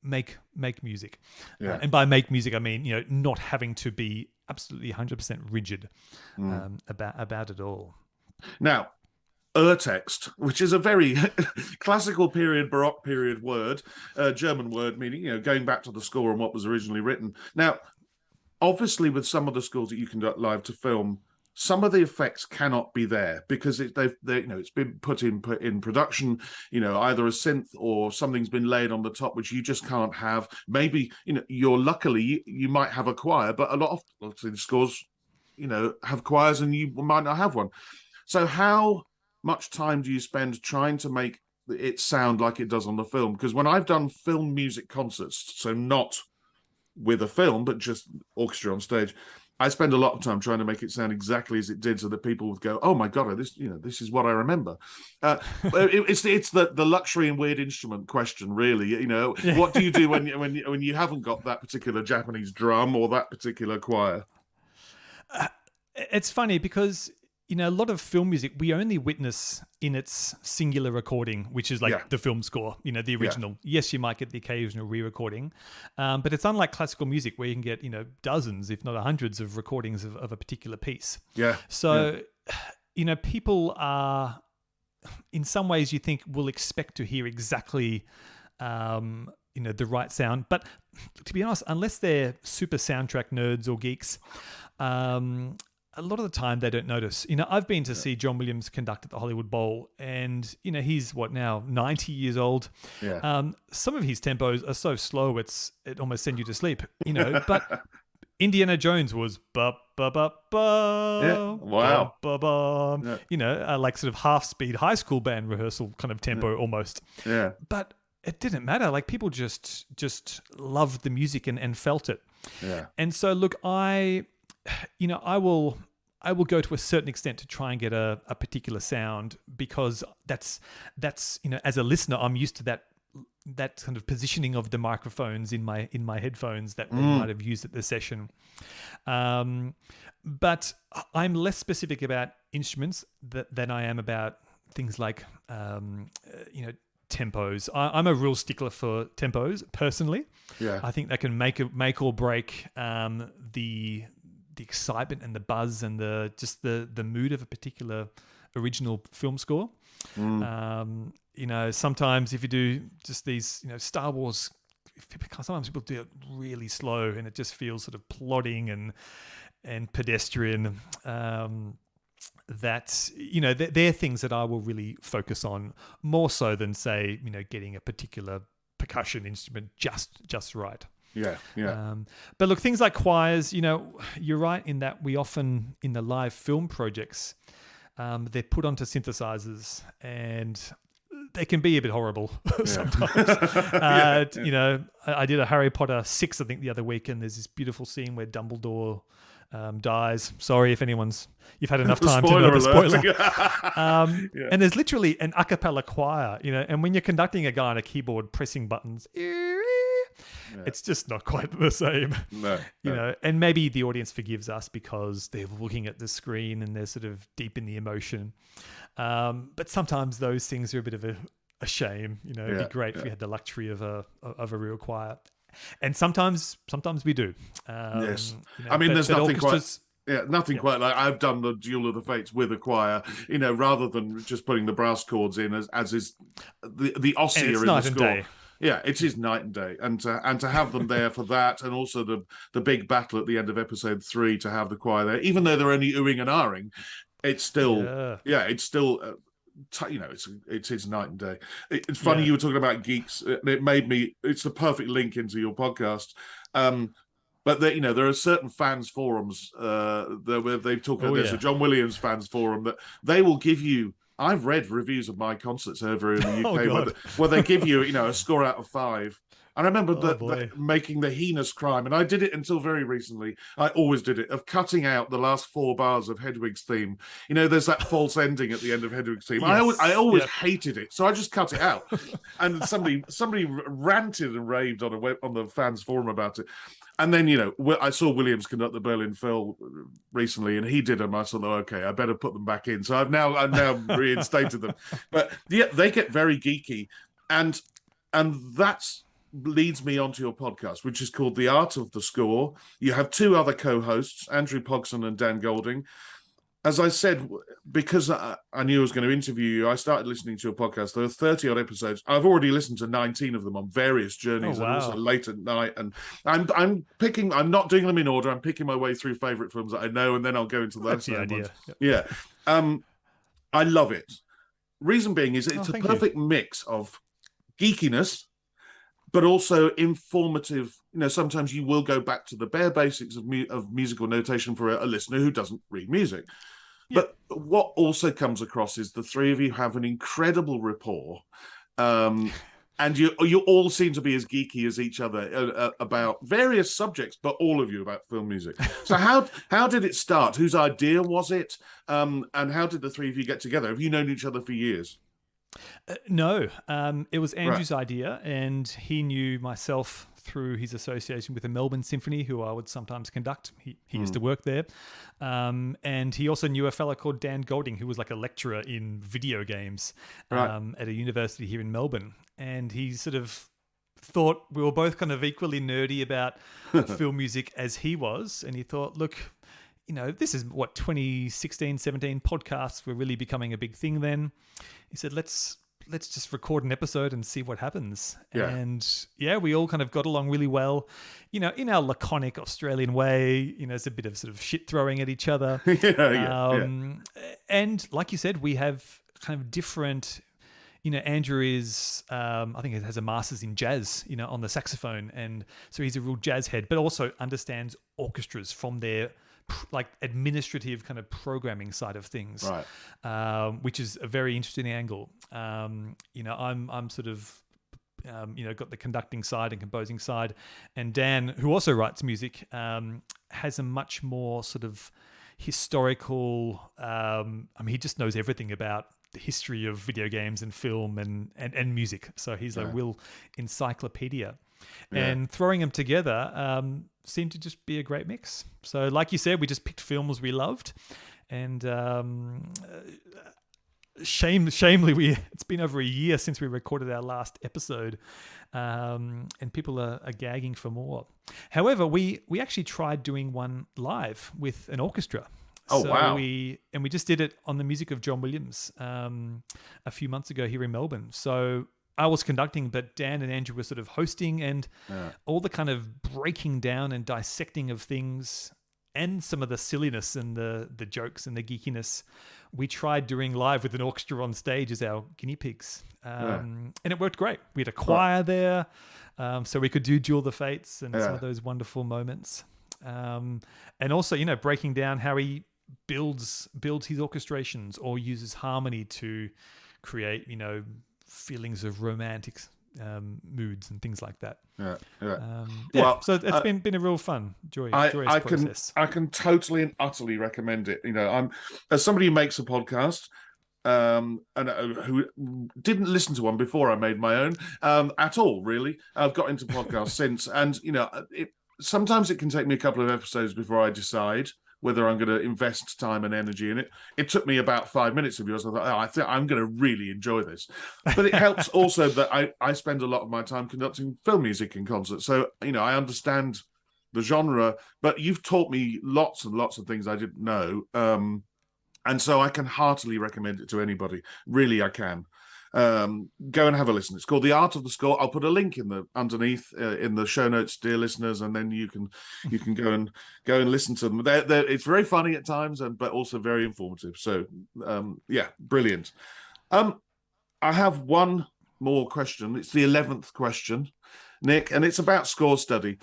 Speaker 2: make music.
Speaker 1: Yeah.
Speaker 2: And by make music, I mean, not having to be absolutely 100% rigid about it all.
Speaker 1: Now, Urtext, which is a very classical period, Baroque period word, German word, meaning, going back to the score and what was originally written. Now, obviously, with some of the scores that you conduct live to film, some of the effects cannot be there because it's been put in production, either a synth or something's been laid on the top, which you just can't have. Maybe, you're luckily, you might have a choir, but a lot of the scores, have choirs and you might not have one. So how much time do you spend trying to make it sound like it does on the film? Because when I've done film music concerts, so not with a film, but just orchestra on stage, I spend a lot of time trying to make it sound exactly as it did, so that people would go, "Oh my god, this is what I remember." It's the luxury and weird instrument question, really. What do you do when you haven't got that particular Japanese drum or that particular choir?
Speaker 2: It's funny because a lot of film music we only witness in its singular recording, which is like the film score, the original. Yeah. Yes, you might get the occasional re-recording, but it's unlike classical music where you can get, dozens, if not hundreds of recordings of a particular piece.
Speaker 1: Yeah.
Speaker 2: So, people are, in some ways you think will expect to hear exactly, the right sound. But to be honest, unless they're super soundtrack nerds or geeks, a lot of the time they don't notice. I've been to see John Williams conduct at the Hollywood Bowl, and he's 90 years old.
Speaker 1: Yeah.
Speaker 2: Some of his tempos are so slow it almost sends you to sleep. But Indiana Jones was ba ba ba ba.
Speaker 1: Yeah. Wow.
Speaker 2: Ba ba.
Speaker 1: Yeah.
Speaker 2: Like sort of half speed high school band rehearsal kind of tempo almost.
Speaker 1: Yeah.
Speaker 2: But it didn't matter. Like people just loved the music and felt it.
Speaker 1: Yeah.
Speaker 2: And so look, I will go to a certain extent to try and get a particular sound, because that's as a listener I'm used to that kind of positioning of the microphones in my headphones that they might have used at the session. But I'm less specific about instruments than I am about things like tempos. I'm a real stickler for tempos personally.
Speaker 1: Yeah.
Speaker 2: I think that can make or break the excitement and the buzz and the mood of a particular original film score. Sometimes if you do just these, Star Wars, sometimes people do it really slow and it just feels sort of plodding and pedestrian. They're things that I will really focus on more so than say, getting a particular percussion instrument just right.
Speaker 1: Yeah, yeah.
Speaker 2: But look, things like choirs, you're right in that we often, in the live film projects, they're put onto synthesizers and they can be a bit horrible sometimes. I did a Harry Potter 6, I think, the other week, and there's this beautiful scene where Dumbledore dies. Sorry if you've had enough time to know the spoiler. And there's literally an a cappella choir, and when you're conducting a guy on a keyboard pressing buttons, it's just not quite the same.
Speaker 1: No,
Speaker 2: You know, and maybe the audience forgives us because they're looking at the screen and they're sort of deep in the emotion. But sometimes those things are a bit of a shame. You know, it'd be great if we had the luxury of a real choir. And sometimes we do.
Speaker 1: Yes.
Speaker 2: You know,
Speaker 1: I mean, there's nothing quite... Yeah, nothing quite like I've done the Duel of the Fates with a choir, you know, rather than just putting the brass chords in as is the Ossia in the score. Day. Yeah, it is night and day, and to have them there for that, and also the big battle at the end of episode 3 to have the choir there, even though they're only oohing and ahhing, it's still it's still. You know, it is night and day. It's funny you were talking about geeks. It made me. It's the perfect link into your podcast. But you know, there are certain fans forums where they've talked about this. The John Williams fans forum that they will give you. I've read reviews of my concerts over in the UK where they give you, you know, a score out of 5. I remember making the heinous crime, and I did it until very recently. I always did it, of cutting out the last 4 bars of Hedwig's theme. You know, there's that false ending at the end of Hedwig's theme. Yes. I always hated it, so I just cut it out. And somebody ranted and raved on the fans forum about it. And then, you know, I saw Williams conduct the Berlin Phil recently, and he did them. I thought, okay, I better put them back in. So I've now reinstated them. But yeah, they get very geeky, and that's leads me onto your podcast, which is called The Art of the Score. You have 2 other co-hosts, Andrew Pogson and Dan Golding. As I said, because I knew I was going to interview you, I started listening to your podcast. There are 30-odd episodes. I've already listened to 19 of them on various journeys, and also late at night. And I'm not doing them in order. I'm picking my way through favourite films that I know, and then I'll go into those ones. Yep. Yeah. I love it. Reason being is it's a perfect mix of geekiness, but also informative. You know, sometimes you will go back to the bare basics of musical notation for a listener who doesn't read music. But what also comes across is the 3 of you have an incredible rapport, and you all seem to be as geeky as each other about various subjects, but all of you about film music. So how did it start? Whose idea was it? And how did the 3 of you get together? Have you known each other for years?
Speaker 2: No, it was Andrew's idea, and he knew myself through his association with the Melbourne Symphony, who I would sometimes conduct. He used to work there. And he also knew a fellow called Dan Golding, who was like a lecturer in video games at a university here in Melbourne. And he sort of thought we were both kind of equally nerdy about film music as he was. And he thought, look, you know, this is 2016, 17 podcasts were really becoming a big thing then. He said, let's just record an episode and see what happens. Yeah. And we all kind of got along really well, you know, in our laconic Australian way. You know, it's a bit of sort of shit throwing at each other. And like you said, we have kind of different, you know, Andrew is, I think he has a master's in jazz, you know, on the saxophone. And so he's a real jazz head, but also understands orchestras from their like administrative kind of programming side of things, which is a very interesting angle. You know, I'm sort of, you know, got the conducting side and composing side, and Dan, who also writes music, has a much more sort of historical. I mean, he just knows everything about the history of video games and film and music. So he's a real encyclopedia. And throwing them together seemed to just be a great mix. So like you said, we just picked films we loved, and shamefully, it's been over a year since we recorded our last episode, and people are gagging for more. However, we actually tried doing one live with an orchestra. We just did it on the music of John Williams a few months ago here in Melbourne. So I was conducting, but Dan and Andrew were sort of hosting, and all the kind of breaking down and dissecting of things and some of the silliness and the jokes and the geekiness we tried doing live with an orchestra on stage as our guinea pigs. And it worked great. We had a choir there, so we could do Duel of the Fates and some of those wonderful moments. And also, you know, breaking down how he builds his orchestrations or uses harmony to create, you know, feelings of romantic moods and things like that. Well, so it's been a real fun, joyous process.
Speaker 1: I can totally and utterly recommend it. You know, I'm as somebody who makes a podcast, and who didn't listen to one before I made my own at all, really. I've got into podcasts since, and sometimes it can take me a couple of episodes before I decide whether I'm going to invest time and energy in it. It took me about 5 minutes of yours. I thought, I think I'm going to really enjoy this. But it helps also that I spend a lot of my time conducting film music in concert. So, I understand the genre, but you've taught me lots and lots of things I didn't know. And so I can heartily recommend it to anybody. Really, I can. Go and have a listen. It's called The Art of the Score. I'll put a link underneath in the show notes, dear listeners, and then you can go and listen to them. It's very funny at times, but also very informative. So yeah, brilliant. I have one more question. It's the 11th question, Nick, and it's about score study.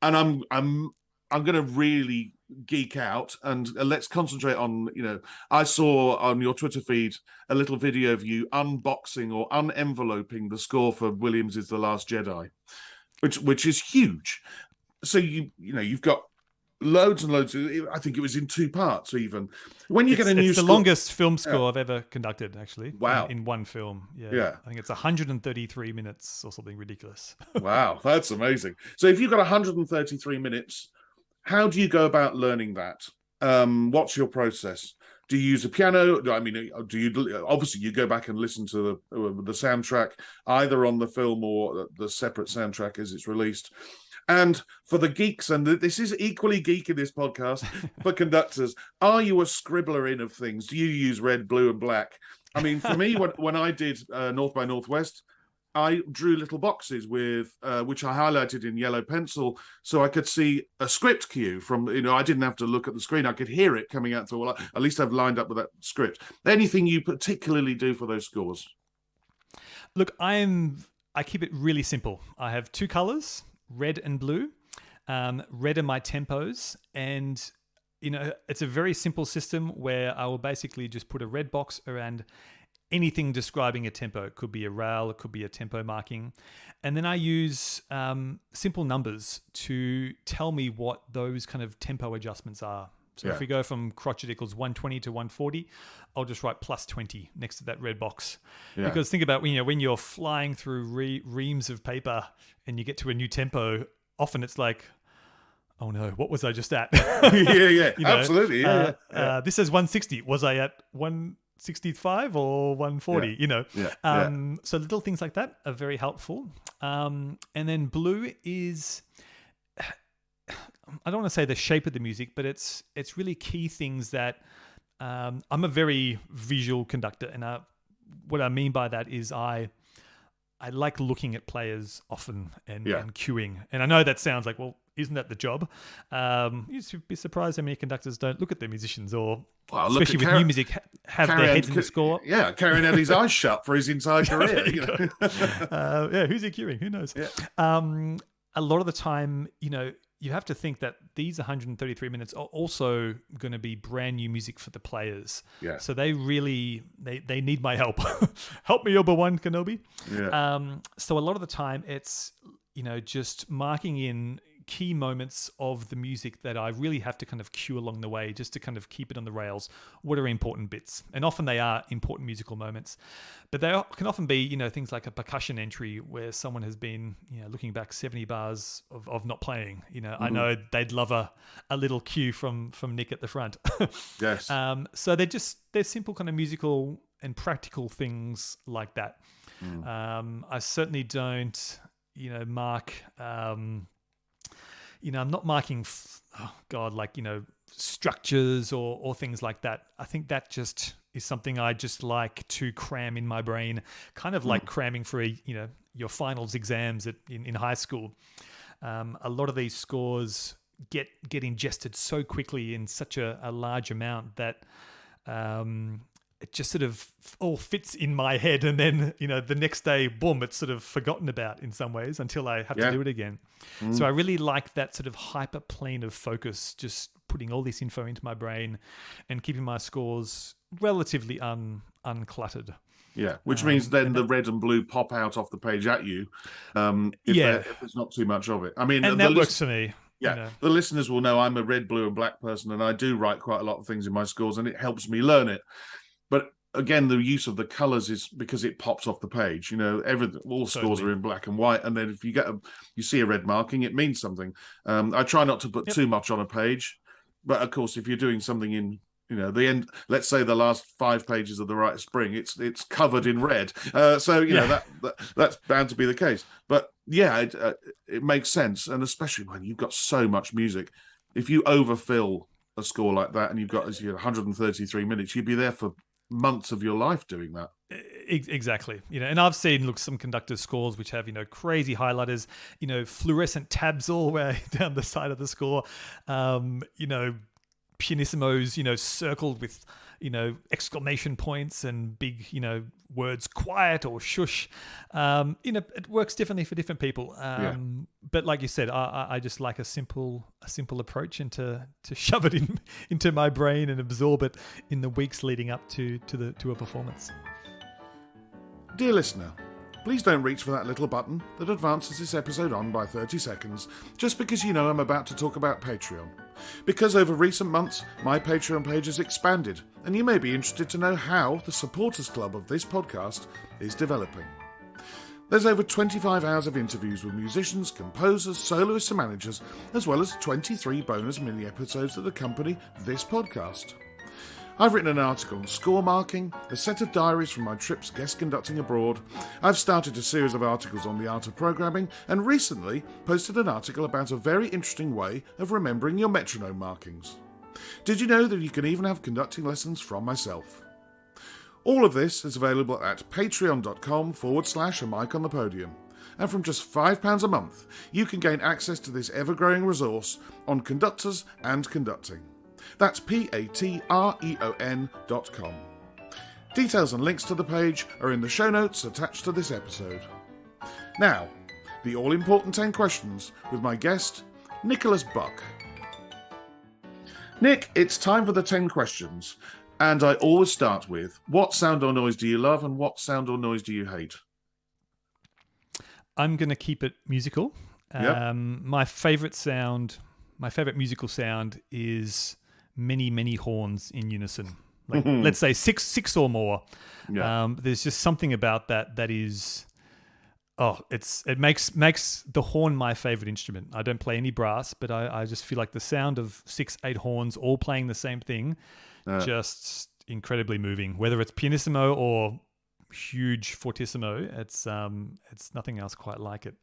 Speaker 1: And I'm going to really geek out, and let's concentrate on, I saw on your Twitter feed a little video of you unboxing or unenveloping the score for Williams' The Last Jedi, which is huge. So you've got loads and loads. I think it was in 2 parts even. When you get a new
Speaker 2: it's the longest film score I've ever conducted, actually.
Speaker 1: Wow.
Speaker 2: In one film. Yeah. I think it's 133 minutes or something ridiculous.
Speaker 1: Wow, that's amazing. So if you've got 133 minutes, how do you go about learning that? What's your process? Do you use a piano? I mean, do you obviously you go back and listen to the soundtrack either on the film or the separate soundtrack as it's released? And for the geeks, and this is equally geek in this podcast, for conductors, are you a scribbler in of things? Do you use red, blue, and black? I mean, for me, when I did North by Northwest, I drew little boxes with which I highlighted in yellow pencil, so I could see a script cue from. I didn't have to look at the screen; I could hear it coming out. So well, at least I've lined up with that script. Anything you particularly do for those scores?
Speaker 2: Look, I keep it really simple. I have 2 colors, red and blue. Red are my tempos, and it's a very simple system where I will basically just put a red box around anything describing a tempo. It could be a rail, it could be a tempo marking. And then I use simple numbers to tell me what those kind of tempo adjustments are. So if we go from crotchet equals 120 to 140, I'll just write plus 20 next to that red box. Yeah. Because think about when you're flying through reams of paper and you get to a new tempo, often it's like, oh no, what was I just at?
Speaker 1: Yeah, absolutely. Yeah.
Speaker 2: This says 160. Was I at 165 or 140? So little things like that are very helpful. And then blue is, I don't want to say the shape of the music, but it's really key things that I'm a very visual conductor, and what I mean by that is I like looking at players often and cueing. And I know that sounds like, well, isn't that the job? You'd be surprised how many conductors don't look at their musicians, or especially with new music, have their heads in the score.
Speaker 1: Yeah, carrying out his eyes shut for his entire career.
Speaker 2: Who's he cueing? Who knows? Yeah. A lot of the time, you have to think that these 133 minutes are also going to be brand new music for the players. Yeah. So they really they need my help. Help me, Obi-Wan Kenobi. Yeah. So a lot of the time it's just marking in key moments of the music that I really have to kind of cue along the way just to kind of keep it on the rails. What are important bits? And often they are important musical moments, but they can often be, things like a percussion entry where someone has been, looking back 70 bars of not playing. I know they'd love a little cue from Nick at the front.
Speaker 1: Yes.
Speaker 2: So they're simple kind of musical and practical things like that. I certainly don't, mark, I'm not marking, structures or things like that. I think that just is something I just like to cram in my brain, kind of like cramming for your finals exams in high school. A lot of these scores get ingested so quickly in such a large amount that it just sort of all fits in my head, and then the next day, boom, it's sort of forgotten about in some ways until I have to do it again. So I really like that sort of hyper plane of focus, just putting all this info into my brain and keeping my scores relatively uncluttered.
Speaker 1: Yeah, which means then the red and blue pop out off the page at you if there's not too much of it. I mean,
Speaker 2: and that works for me.
Speaker 1: Yeah, the listeners will know I'm a red, blue, and black person, and I do write quite a lot of things in my scores, and it helps me learn it. But again, the use of the colours is because it pops off the page. All scores are in black and white, and then if you see a red marking, it means something. I try not to put too much on a page, but of course, if you're doing something in the end, let's say the last 5 pages of the Rite of Spring, it's covered in red. So that's bound to be the case. But yeah, it makes sense, and especially when you've got so much music, if you overfill a score like that and you've got 133 minutes, you'd be there for months of your life doing that.
Speaker 2: Exactly. And I've seen some conductors' scores which have crazy highlighters, fluorescent tabs all the way down the side of the score, pianissimos, circled with exclamation points and big words quiet or shush. It works differently for different people. But like you said, I just like a simple approach, and to shove it into my brain and absorb it in the weeks leading up to a performance.
Speaker 1: Dear listener, please don't reach for that little button that advances this episode on by 30 seconds just because I'm about to talk about Patreon. Because over recent months, my Patreon page has expanded, and you may be interested to know how the supporters club of this podcast is developing. There's over 25 hours of interviews with musicians, composers, soloists and managers, as well as 23 bonus mini-episodes that accompany this podcast. I've written an article on score marking, a set of diaries from my trips guest conducting abroad. I've started a series of articles on the art of programming, and recently posted an article about a very interesting way of remembering your metronome markings. Did you know that you can even have conducting lessons from myself? All of this is available at patreon.com/a mic on the podium. And from just £5 a month, you can gain access to this ever-growing resource on conductors and conducting. That's patreon.com. Details and links to the page are in the show notes attached to this episode. Now, the all-important 10 questions with my guest, Nicholas Buc. Nick, it's time for the 10 questions, and I always start with, what sound or noise do you love and what sound or noise do you hate?
Speaker 2: I'm going to keep it musical.
Speaker 1: Yep.
Speaker 2: My favourite musical sound is many horns in unison. Let's say six or more.
Speaker 1: Yeah.
Speaker 2: There's just something about that is, it makes the horn my favorite instrument. I don't play any brass, but I just feel like the sound of 6-8 horns all playing the same thing, just incredibly moving. Whether it's pianissimo or huge fortissimo, it's nothing else quite like it.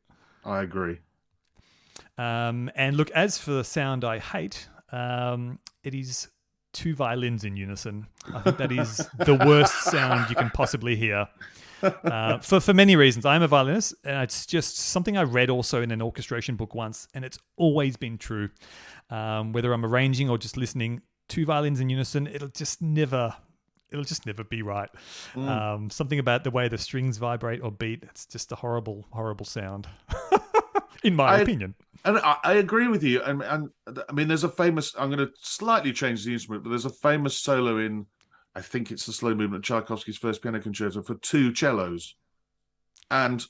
Speaker 1: I agree.
Speaker 2: And look, as for the sound I hate, it is 2 violins in unison. I think that is the worst sound you can possibly hear. For many reasons. I'm a violinist, and it's just something I read also in an orchestration book once, and it's always been true. Whether I'm arranging or just listening, 2 violins in unison, it'll just never be right. Something about the way the strings vibrate or beat, it's just a horrible sound, in my opinion.
Speaker 1: And I agree with you. And I mean, there's a famous, I'm going to slightly change the instrument, but there's a famous solo in, I think it's the slow movement, Tchaikovsky's first piano concerto, for 2 cellos. And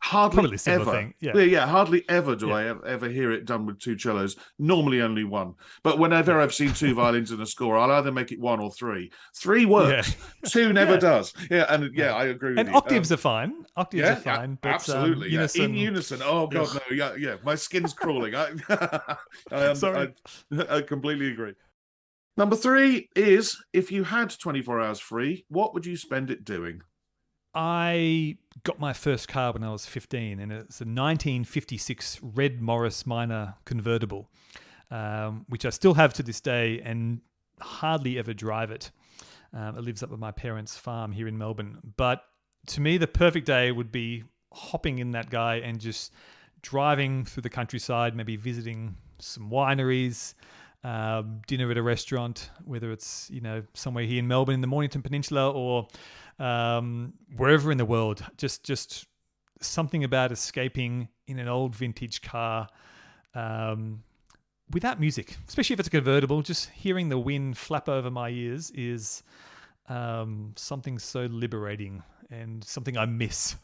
Speaker 1: hardly ever, hardly ever do I ever hear it done with 2 cellos. Normally only 1. But whenever I've seen 2 violins in a score, I'll either make it 1 or 3. 3 works. 2 never does. Yeah, and I agree with you.
Speaker 2: And octaves are fine. Octaves are fine. But,
Speaker 1: absolutely.
Speaker 2: Unison,
Speaker 1: in unison. Oh God, no. Yeah. My skin's crawling.
Speaker 2: Sorry.
Speaker 1: I completely agree. Number 3 is, if you had 24 hours free, what would you spend it doing?
Speaker 2: I got my first car when I was 15, and it's a 1956 red Morris Minor convertible, which I still have to this day and hardly ever drive it. It lives up at my parents' farm here in Melbourne. But to me, the perfect day would be hopping in that guy and just driving through the countryside, maybe visiting some wineries, dinner at a restaurant, whether it's somewhere here in Melbourne in the Mornington Peninsula or wherever in the world. Just something about escaping in an old vintage car without music, especially if it's a convertible. Just hearing the wind flap over my ears is something so liberating and something I miss.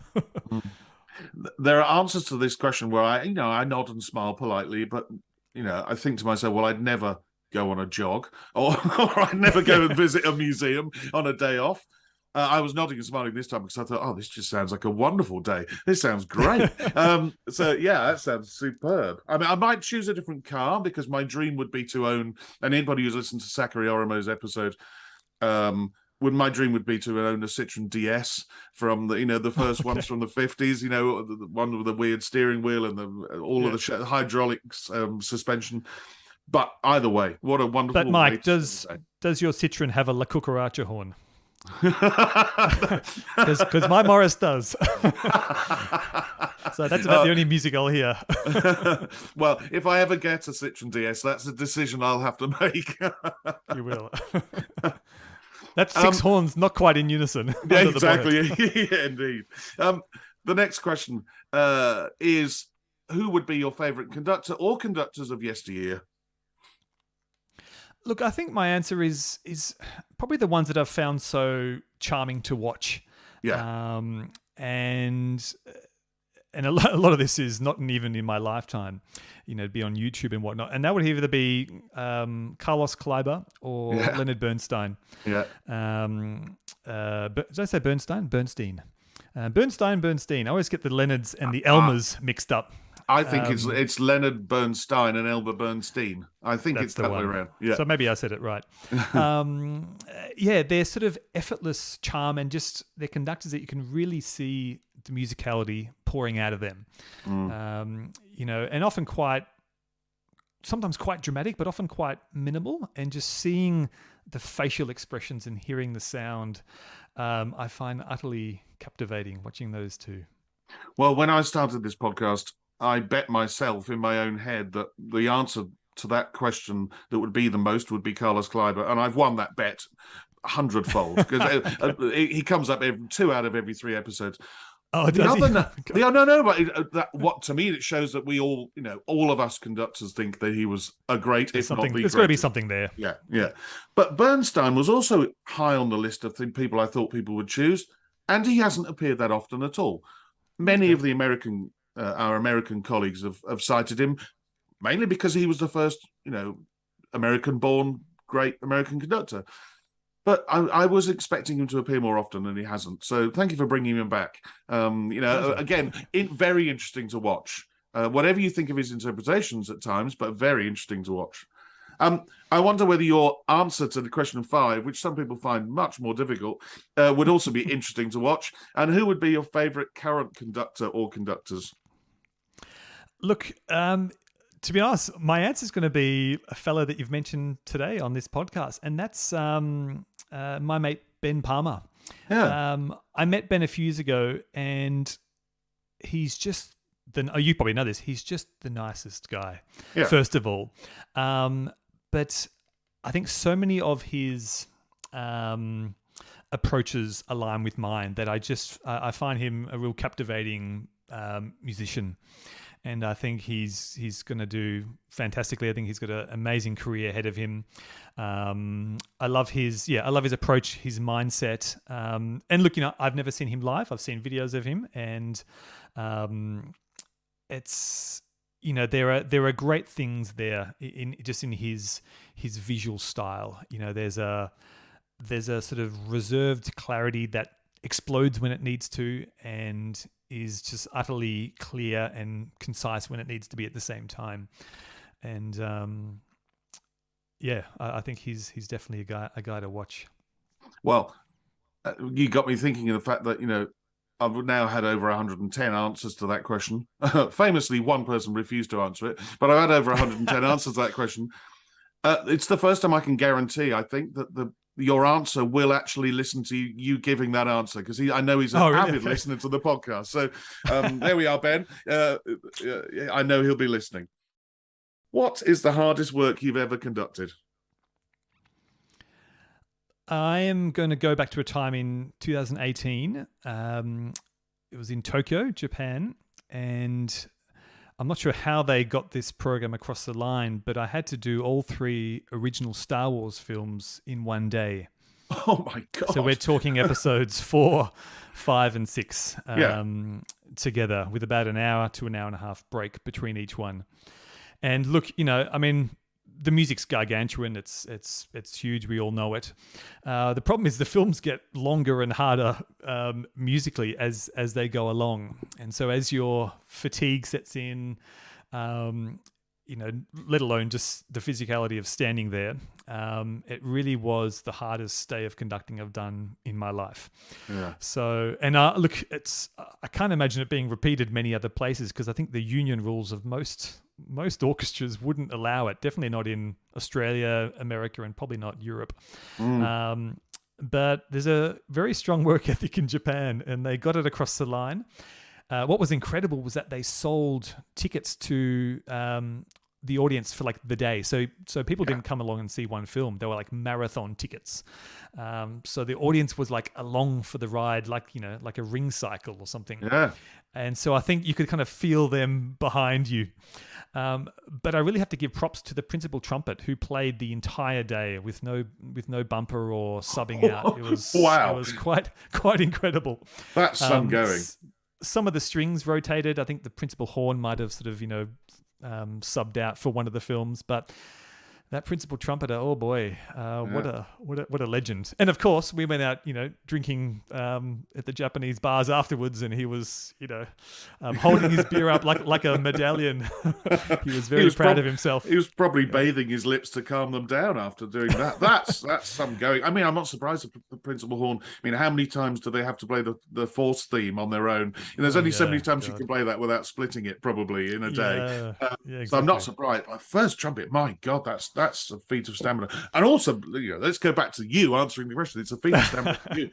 Speaker 1: There are answers to this question where I nod and smile politely, but I think to myself, well, I'd never go on a jog, or I'd never go and visit a museum on a day off. I was nodding and smiling this time because I thought, oh, this just sounds like a wonderful day. This sounds great. So yeah, that sounds superb. I mean, I might choose a different car because my dream would be to own, and anybody who's listened to Sakari Oromo's episode, my dream would be to own a Citroen DS from the first ones from the 50s, the one with the weird steering wheel and all of the hydraulics suspension. But either way, what a wonderful.
Speaker 2: But Mike, does your Citroen have a La Cucaracha horn? Because my Morris does. So that's about the only music I'll hear.
Speaker 1: Well, if I ever get a Citroen DS, that's a decision I'll have to make.
Speaker 2: You will. That's 6 horns, not quite in unison.
Speaker 1: Yeah, exactly. Yeah, indeed. The next question is, who would be your favourite conductor or conductors of yesteryear?
Speaker 2: Look, I think my answer is probably the ones that I've found so charming to watch.
Speaker 1: Yeah.
Speaker 2: And a lot of this is not even in my lifetime, to be on YouTube and whatnot. And that would either be Carlos Kleiber or Leonard Bernstein.
Speaker 1: Yeah.
Speaker 2: Did I say Bernstein? Bernstein. Bernstein. I always get the Leonards and the Elmers mixed up.
Speaker 1: I think it's Leonard Bernstein and Elmer Bernstein. I think it's that way around. Yeah.
Speaker 2: So maybe I said it right. They're sort of effortless charm and just they're conductors that you can really see the musicality pouring out of them. And often sometimes quite dramatic, but often quite minimal. And just seeing the facial expressions and hearing the sound, I find utterly captivating watching those two.
Speaker 1: Well, when I started this podcast, I bet myself in my own head that the answer to that question that would be the most would be Carlos Kleiber, and I've won that bet 100-fold because he comes up 2 out of every 3 episodes.
Speaker 2: Oh, does he?
Speaker 1: But what to me it shows that we all, all of us conductors think that he was a great.
Speaker 2: There's got to be something there.
Speaker 1: Yeah. But Bernstein was also high on the list of people I thought people would choose, and he hasn't appeared that often at all. Many of the our American colleagues have cited him mainly because he was the first, American-born great American conductor. But I was expecting him to appear more often, and he hasn't. So thank you for bringing him back. Again, very interesting to watch. Whatever you think of his interpretations at times, but very interesting to watch. I wonder whether your answer to the question 5, which some people find much more difficult, would also be interesting to watch. And who would be your favourite current conductor or conductors?
Speaker 2: Look, to be honest, my answer is going to be a fellow that you've mentioned today on this podcast, and that's my mate Ben Palmer.
Speaker 1: Yeah.
Speaker 2: I met Ben a few years ago, and he's just you probably know this. He's just the nicest guy. Yeah. First of all, but I think so many of his approaches align with mine that I find him a real captivating musician. And I think he's going to do fantastically. I think he's got an amazing career ahead of him. I love his approach, his mindset. And look, I've never seen him live. I've seen videos of him, and it's there are great things there in his visual style. There's a sort of reserved clarity that explodes when it needs to, and is just utterly clear and concise when it needs to be at the same time. And I think he's definitely a guy to watch.
Speaker 1: Well, you got me thinking of the fact that I've now had over 110 answers to that question. Famously, one person refused to answer it, but I've had over 110 answers to that question. It's the first time I can guarantee, I think, that your answer will actually listen to you giving that answer, because I know he's an avid listener to the podcast. So there we are, Ben. I know he'll be listening. What is the hardest work you've ever conducted?
Speaker 2: I am going to go back to a time in 2018. It was in Tokyo, Japan, and I'm not sure how they got this program across the line, but I had to do all 3 original Star Wars films in one day.
Speaker 1: Oh my God.
Speaker 2: So we're talking episodes 4, 5, and 6 together, with about an hour to an hour and a half break between each one. And look, the music's gargantuan. It's huge. We all know it. The problem is the films get longer and harder musically as they go along, and so as your fatigue sets in, let alone just the physicality of standing there, it really was the hardest day of conducting I've done in my life.
Speaker 1: Yeah.
Speaker 2: So, and look, I can't imagine it being repeated many other places because I think the union rules of most orchestras wouldn't allow it. Definitely not in Australia, America, and probably not Europe. But there's a very strong work ethic in Japan, and they got it across the line. What was incredible was that they sold tickets to the audience for like the day. So people didn't come along and see one film. They were like marathon tickets. So the audience was like along for the ride, like a ring cycle or something.
Speaker 1: Yeah.
Speaker 2: And so I think you could kind of feel them behind you. But I really have to give props to the principal trumpet who played the entire day with no bumper or subbing out. It was
Speaker 1: wow.
Speaker 2: It was quite incredible.
Speaker 1: That's some going.
Speaker 2: Some of the strings rotated. I think the principal horn might have sort of subbed out for one of the films, but that principal trumpeter, oh boy, what a legend. And of course, we went out, drinking at the Japanese bars afterwards, and he was, holding his beer up like a medallion. He was very proud of himself.
Speaker 1: He was probably bathing his lips to calm them down after doing that. That's some going. I mean, I'm not surprised at the principal horn. I mean, how many times do they have to play the Force theme on their own? There's only so many times you can play that without splitting it, probably in a day.
Speaker 2: Exactly.
Speaker 1: So I'm not surprised. First trumpet, my God, that's a feat of stamina. And also, let's go back to you answering the question. It's a feat of stamina for you.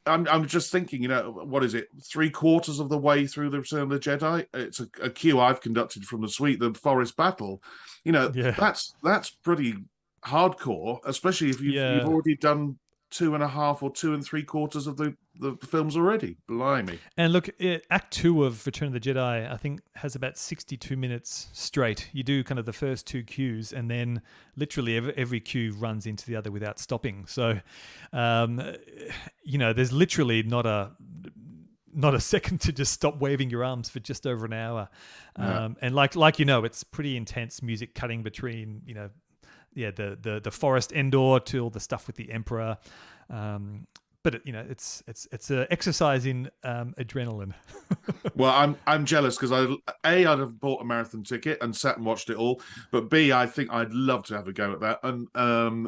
Speaker 1: I'm just thinking, what is it? 3/4 of the way through the Return of the Jedi. It's a cue I've conducted from the suite, the Forest Battle. That's pretty hardcore, especially if you've already done 2.5 or 2 3/4 of the films already. Blimey.
Speaker 2: And look, Act 2 of Return of the Jedi, I think, has about 62 minutes straight. You do kind of the first 2 cues, and then literally every cue runs into the other without stopping. So, there's literally not a second to just stop waving your arms for just over an hour. And like it's pretty intense music cutting between, the forest Endor to all the stuff with the Emperor. But it's an exercise in adrenaline.
Speaker 1: Well, I'm jealous because I'd have bought a marathon ticket and sat and watched it all, but B, I think I'd love to have a go at that, and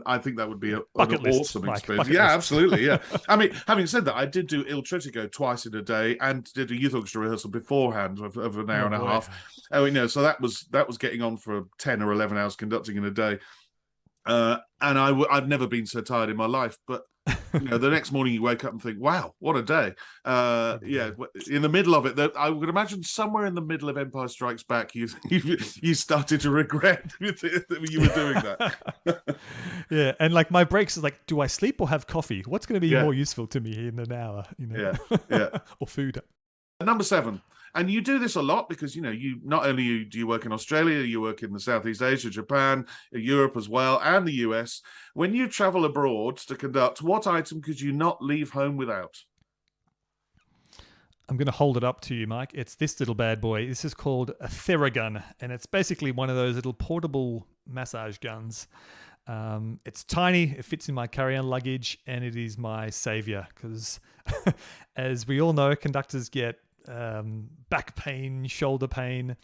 Speaker 1: I think that would be an awesome experience. Yeah, absolutely. Yeah, I mean, having said that, I did do Il Tritico twice in a day and did a youth orchestra rehearsal beforehand of an hour and a half. So that was getting on for 10 or 11 hours conducting in a day. And I've never been so tired in my life, but the next morning you wake up and think, wow, what a day. In the middle of it, I would imagine somewhere in the middle of Empire Strikes Back, you started to regret that you were doing that.
Speaker 2: Yeah, and like my breaks is like, do I sleep or have coffee? What's going to be more useful to me in an hour? Or food.
Speaker 1: Number 7. And you do this a lot because, you not only do you work in Australia, you work in the Southeast Asia, Japan, Europe as well, and the US. When you travel abroad to conduct, what item could you not leave home without?
Speaker 2: I'm going to hold it up to you, Mike. It's this little bad boy. This is called a Theragun, and it's basically one of those little portable massage guns. It's tiny, it fits in my carry-on luggage, and it is my savior because, as we all know, conductors get back pain, shoulder pain.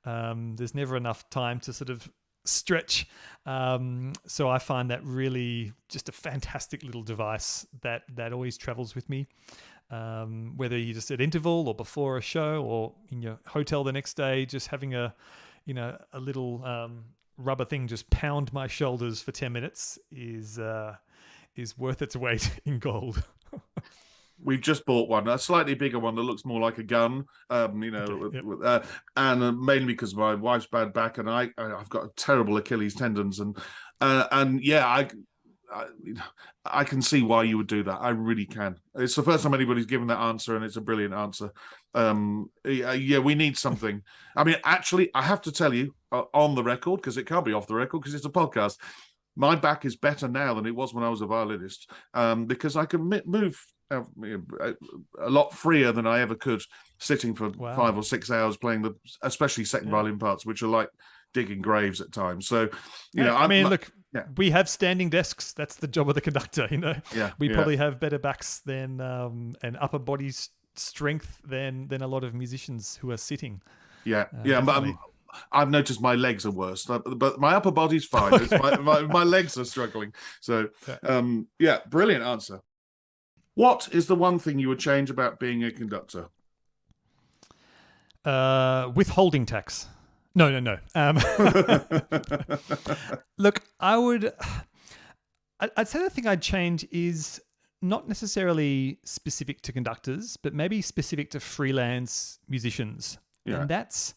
Speaker 2: There's never enough time to sort of stretch. So I find that really just a fantastic little device that always travels with me. Whether you're just at interval or before a show or in your hotel the next day, just having a little rubber thing just pound my shoulders for 10 minutes is worth its weight in gold.
Speaker 1: We've just bought one, a slightly bigger one that looks more like a gun, and mainly because my wife's bad back and I've got terrible Achilles tendons, I can see why you would do that. I really can. It's the first time anybody's given that answer, and it's a brilliant answer. We need something. I mean, actually, I have to tell you on the record, because it can't be off the record because it's a podcast. My back is better now than it was when I was a violinist, because I can move a lot freer than I ever could sitting for 5 or 6 hours playing especially second violin parts, which are like digging graves at times. So,
Speaker 2: look, we have standing desks. That's the job of the conductor. We probably have better backs than and upper body strength than a lot of musicians who are sitting.
Speaker 1: But I've noticed my legs are worse, but my upper body's fine. Okay. My legs are struggling. So, brilliant answer. What is the one thing you would change about being a conductor?
Speaker 2: Withholding tax. No. Look, I'd say the thing I'd change is not necessarily specific to conductors, but maybe specific to freelance musicians. Yeah. And that's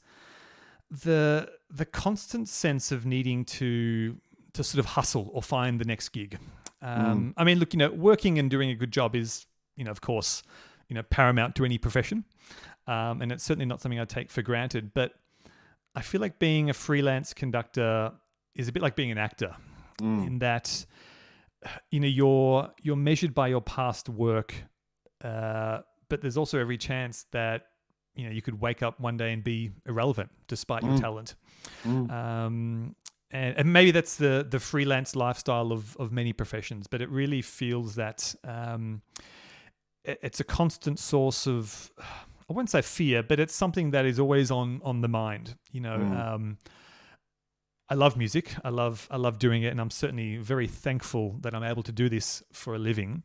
Speaker 2: the constant sense of needing to sort of hustle or find the next gig. Working and doing a good job is, of course, paramount to any profession. And it's certainly not something I take for granted. But I feel like being a freelance conductor is a bit like being an actor in that, you're measured by your past work, but there's also every chance that, you could wake up one day and be irrelevant despite your talent. And maybe that's the freelance lifestyle of many professions, but it really feels that it's a constant source of, I wouldn't say fear, but it's something that is always on the mind. I love music. I love doing it, and I'm certainly very thankful that I'm able to do this for a living.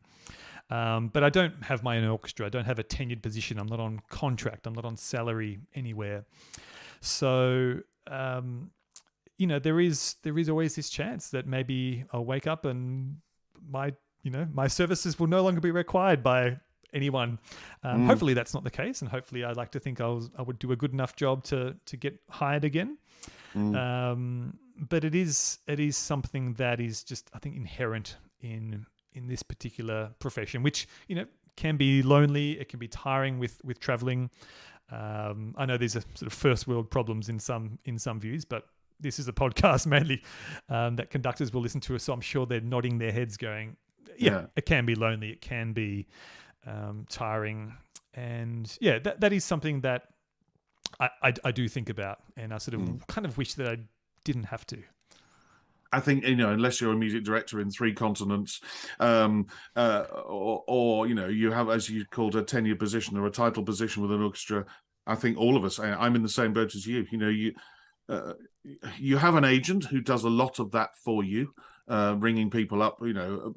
Speaker 2: But I don't have my own orchestra. I don't have a tenured position. I'm not on contract. I'm not on salary anywhere. So, there is always this chance that maybe I'll wake up and my services will no longer be required by anyone. Hopefully that's not the case, and hopefully I like to think I would do a good enough job to get hired again. But it is something that is just, I think, inherent in this particular profession, which can be lonely. It can be tiring with traveling. I know these are sort of first world problems in some views, but this is a podcast mainly that conductors will listen to us, so I'm sure they're nodding their heads going, it can be lonely, it can be tiring, and that is something that I do think about, and I sort of kind of wish that I didn't have to.
Speaker 1: I think, unless you're a music director in 3 continents, or you have, as you called, a tenure position or a title position with an orchestra, I think all of us, I'm in the same boat as you. You have an agent who does a lot of that for you, ringing people up,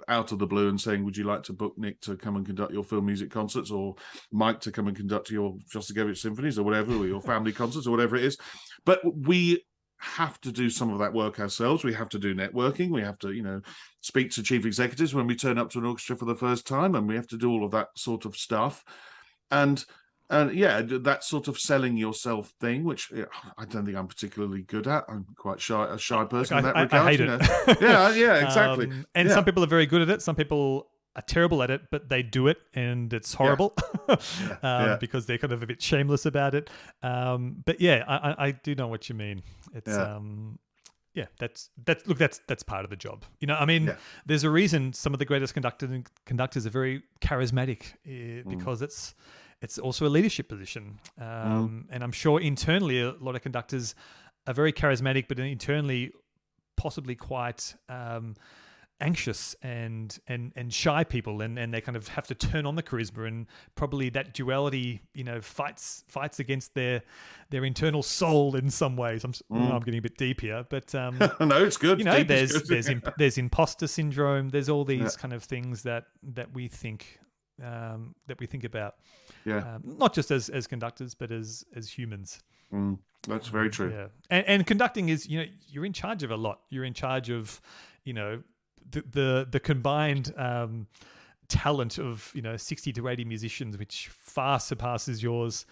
Speaker 1: out of the blue and saying, would you like to book Nick to come and conduct your film music concerts, or Mike to come and conduct your Shostakovich symphonies or whatever, or your family concerts or whatever it is. But we have to do some of that work ourselves. We have to do networking. We have to, speak to chief executives when we turn up to an orchestra for the first time, and we have to do all of that sort of stuff. And that sort of selling yourself thing, which I don't think I'm particularly good at. I'm quite a shy person in that regard.
Speaker 2: I hate it.
Speaker 1: Yeah, exactly.
Speaker 2: Some people are very good at it. Some people are terrible at it, but they do it, and it's horrible because they're kind of a bit shameless about it. But I do know what you mean. It's that's part of the job. There's a reason some of the greatest conductors are very charismatic because it's also a leadership position. And I'm sure internally a lot of conductors are very charismatic, but internally possibly quite anxious and shy people, and they kind of have to turn on the charisma, and probably that duality, fights against their internal soul in some ways. I'm getting a bit deep here, but
Speaker 1: no, it's good.
Speaker 2: There's imposter syndrome. There's all these kind of things that we think about. Not just as conductors, but as humans.
Speaker 1: That's very true.
Speaker 2: Yeah, and conducting is, you're in charge of a lot. You're in charge of, the combined talent of 60 to 80 musicians, which far surpasses yours.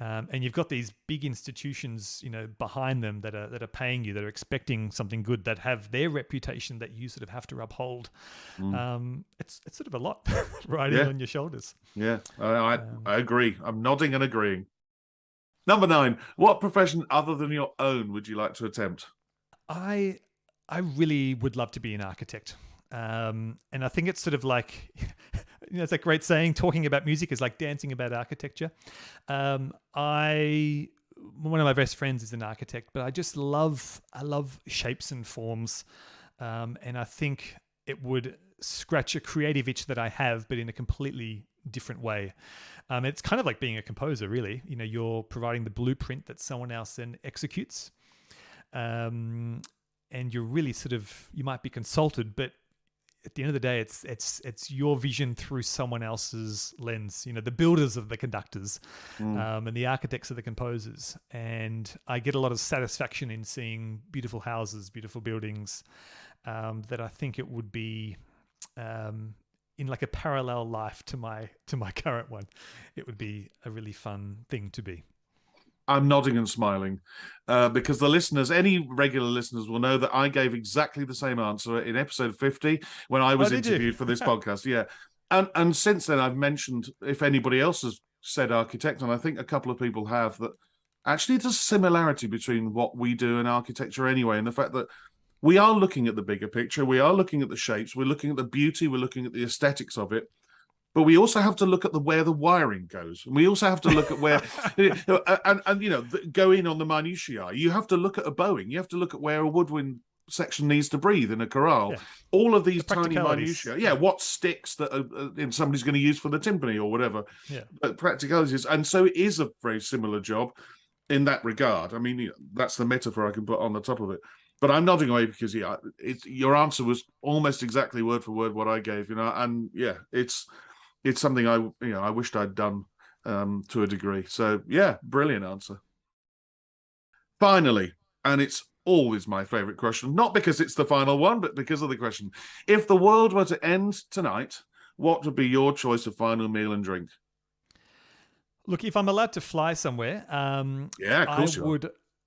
Speaker 2: And you've got these big institutions, behind them that are paying you, that are expecting something good, that have their reputation that you sort of have to uphold. It's sort of a lot riding on your shoulders. Yeah,
Speaker 1: I agree. I'm nodding and agreeing. Number 9, what profession other than your own would you like to attempt?
Speaker 2: I really would love to be an architect. And I think it's sort of like, it's that great saying, talking about music is like dancing about architecture. I one of my best friends is an architect, but I love shapes and forms, and I think it would scratch a creative itch that I have, but in a completely different way. It's kind of like being a composer, really. You're providing the blueprint that someone else then executes, and you're really you might be consulted, but at the end of the day, it's your vision through someone else's lens. The builders are the conductors, and the architects are the composers. And I get a lot of satisfaction in seeing beautiful houses, beautiful buildings, that I think it would be in like a parallel life to my current one. It would be a really fun thing to be.
Speaker 1: I'm nodding and smiling because the listeners, any regular listeners will know that I gave exactly the same answer in episode 50 when I was interviewed for this podcast. Yeah. And since then I've mentioned if anybody else has said architect, and I think a couple of people have, that actually there's a similarity between what we do in architecture anyway, and the fact that we are looking at the bigger picture, we are looking at the shapes, we're looking at the beauty, we're looking at the aesthetics of it. But we also have to look at where the wiring goes. And we also have to look at where, and go in on the minutiae. You have to look at a bowing. You have to look at where a woodwind section needs to breathe in a chorale. Yeah. All of these tiny minutiae. Yeah, what sticks that somebody's going to use for the timpani or whatever. Yeah. But practicalities. And so it is a very similar job in that regard. I mean, that's the metaphor I can put on the top of it. But I'm nodding away because your answer was almost exactly word for word what I gave. And yeah, it's something I wished I'd done to a degree. So yeah, brilliant answer. Finally, and it's always my favourite question, not because it's the final one, but because of the question. If the world were to end tonight, what would be your choice of final meal and drink?
Speaker 2: Look, if I'm allowed to fly somewhere,
Speaker 1: yeah, of course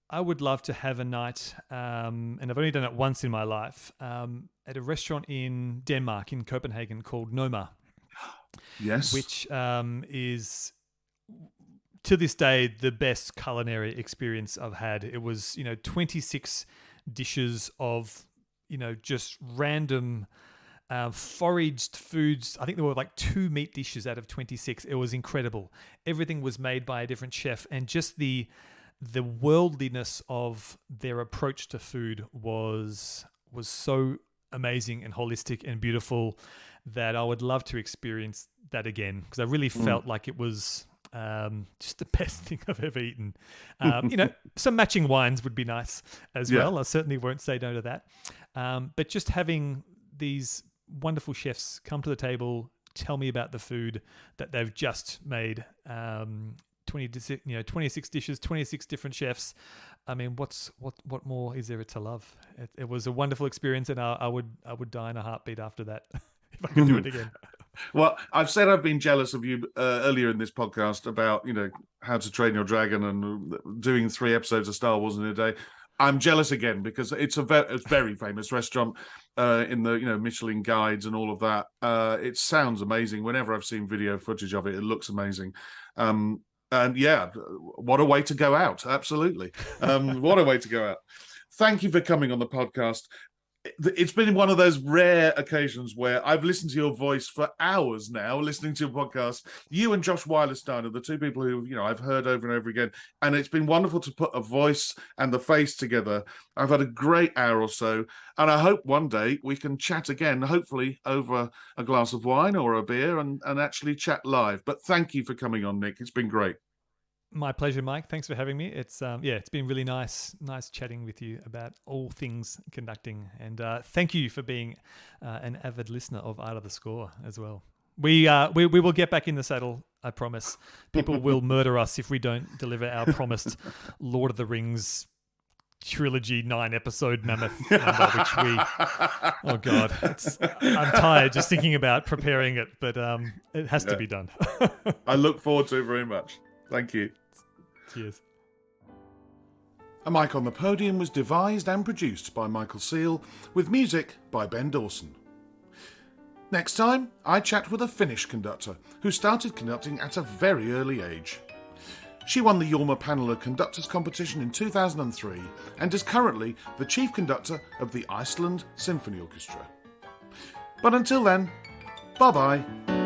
Speaker 2: I would love to have a night, and I've only done it once in my life, at a restaurant in Denmark, in Copenhagen, called Noma.
Speaker 1: Yes.
Speaker 2: Which is, to this day, the best culinary experience I've had. It was, 26 dishes of, just random foraged foods. I think there were like 2 meat dishes out of 26. It was incredible. Everything was made by a different chef, and just the worldliness of their approach to food was so amazing and holistic and beautiful that I would love to experience that again, because I really felt like it was just the best thing I've ever eaten. Some matching wines would be nice as well. I certainly won't say no to that. But just having these wonderful chefs come to the table, tell me about the food that they've just made. 26 dishes, 26 different chefs. I mean, what more is there to love? It was a wonderful experience, and I would die in a heartbeat after that if I could do it again.
Speaker 1: Well, I've said I've been jealous of you earlier in this podcast about How to Train Your Dragon and doing 3 episodes of Star Wars in a day. I'm jealous again because it's a very famous restaurant in the Michelin guides and all of that. It sounds amazing. Whenever I've seen video footage of it, it looks amazing. And yeah, what a way to go out. Absolutely. What a way to go out. Thank you for coming on the podcast. It's been one of those rare occasions where I've listened to your voice for hours now, listening to your podcast. You and Josh Weilerstein are the 2 people who, I've heard over and over again. And it's been wonderful to put a voice and the face together. I've had a great hour or so. And I hope one day we can chat again, hopefully over a glass of wine or a beer and actually chat live. But thank you for coming on, Nick. It's been great.
Speaker 2: My pleasure, Mike. Thanks for having me. It's it's been really nice chatting with you about all things conducting, and thank you for being an avid listener of Art of the Score as well. We will get back in the saddle, I promise. People will murder us if we don't deliver our promised Lord of the Rings trilogy 9-episode mammoth number, which oh god, I'm tired just thinking about preparing it, but it has to be done.
Speaker 1: I look forward to it very much. Thank you.
Speaker 2: Cheers.
Speaker 1: A Mic on the Podium was devised and produced by Michael Seal, with music by Ben Dawson. Next time, I chat with a Finnish conductor who started conducting at a very early age. She won the Jorma Panela Conductors Competition in 2003 and is currently the chief conductor of the Iceland Symphony Orchestra. But until then, bye-bye.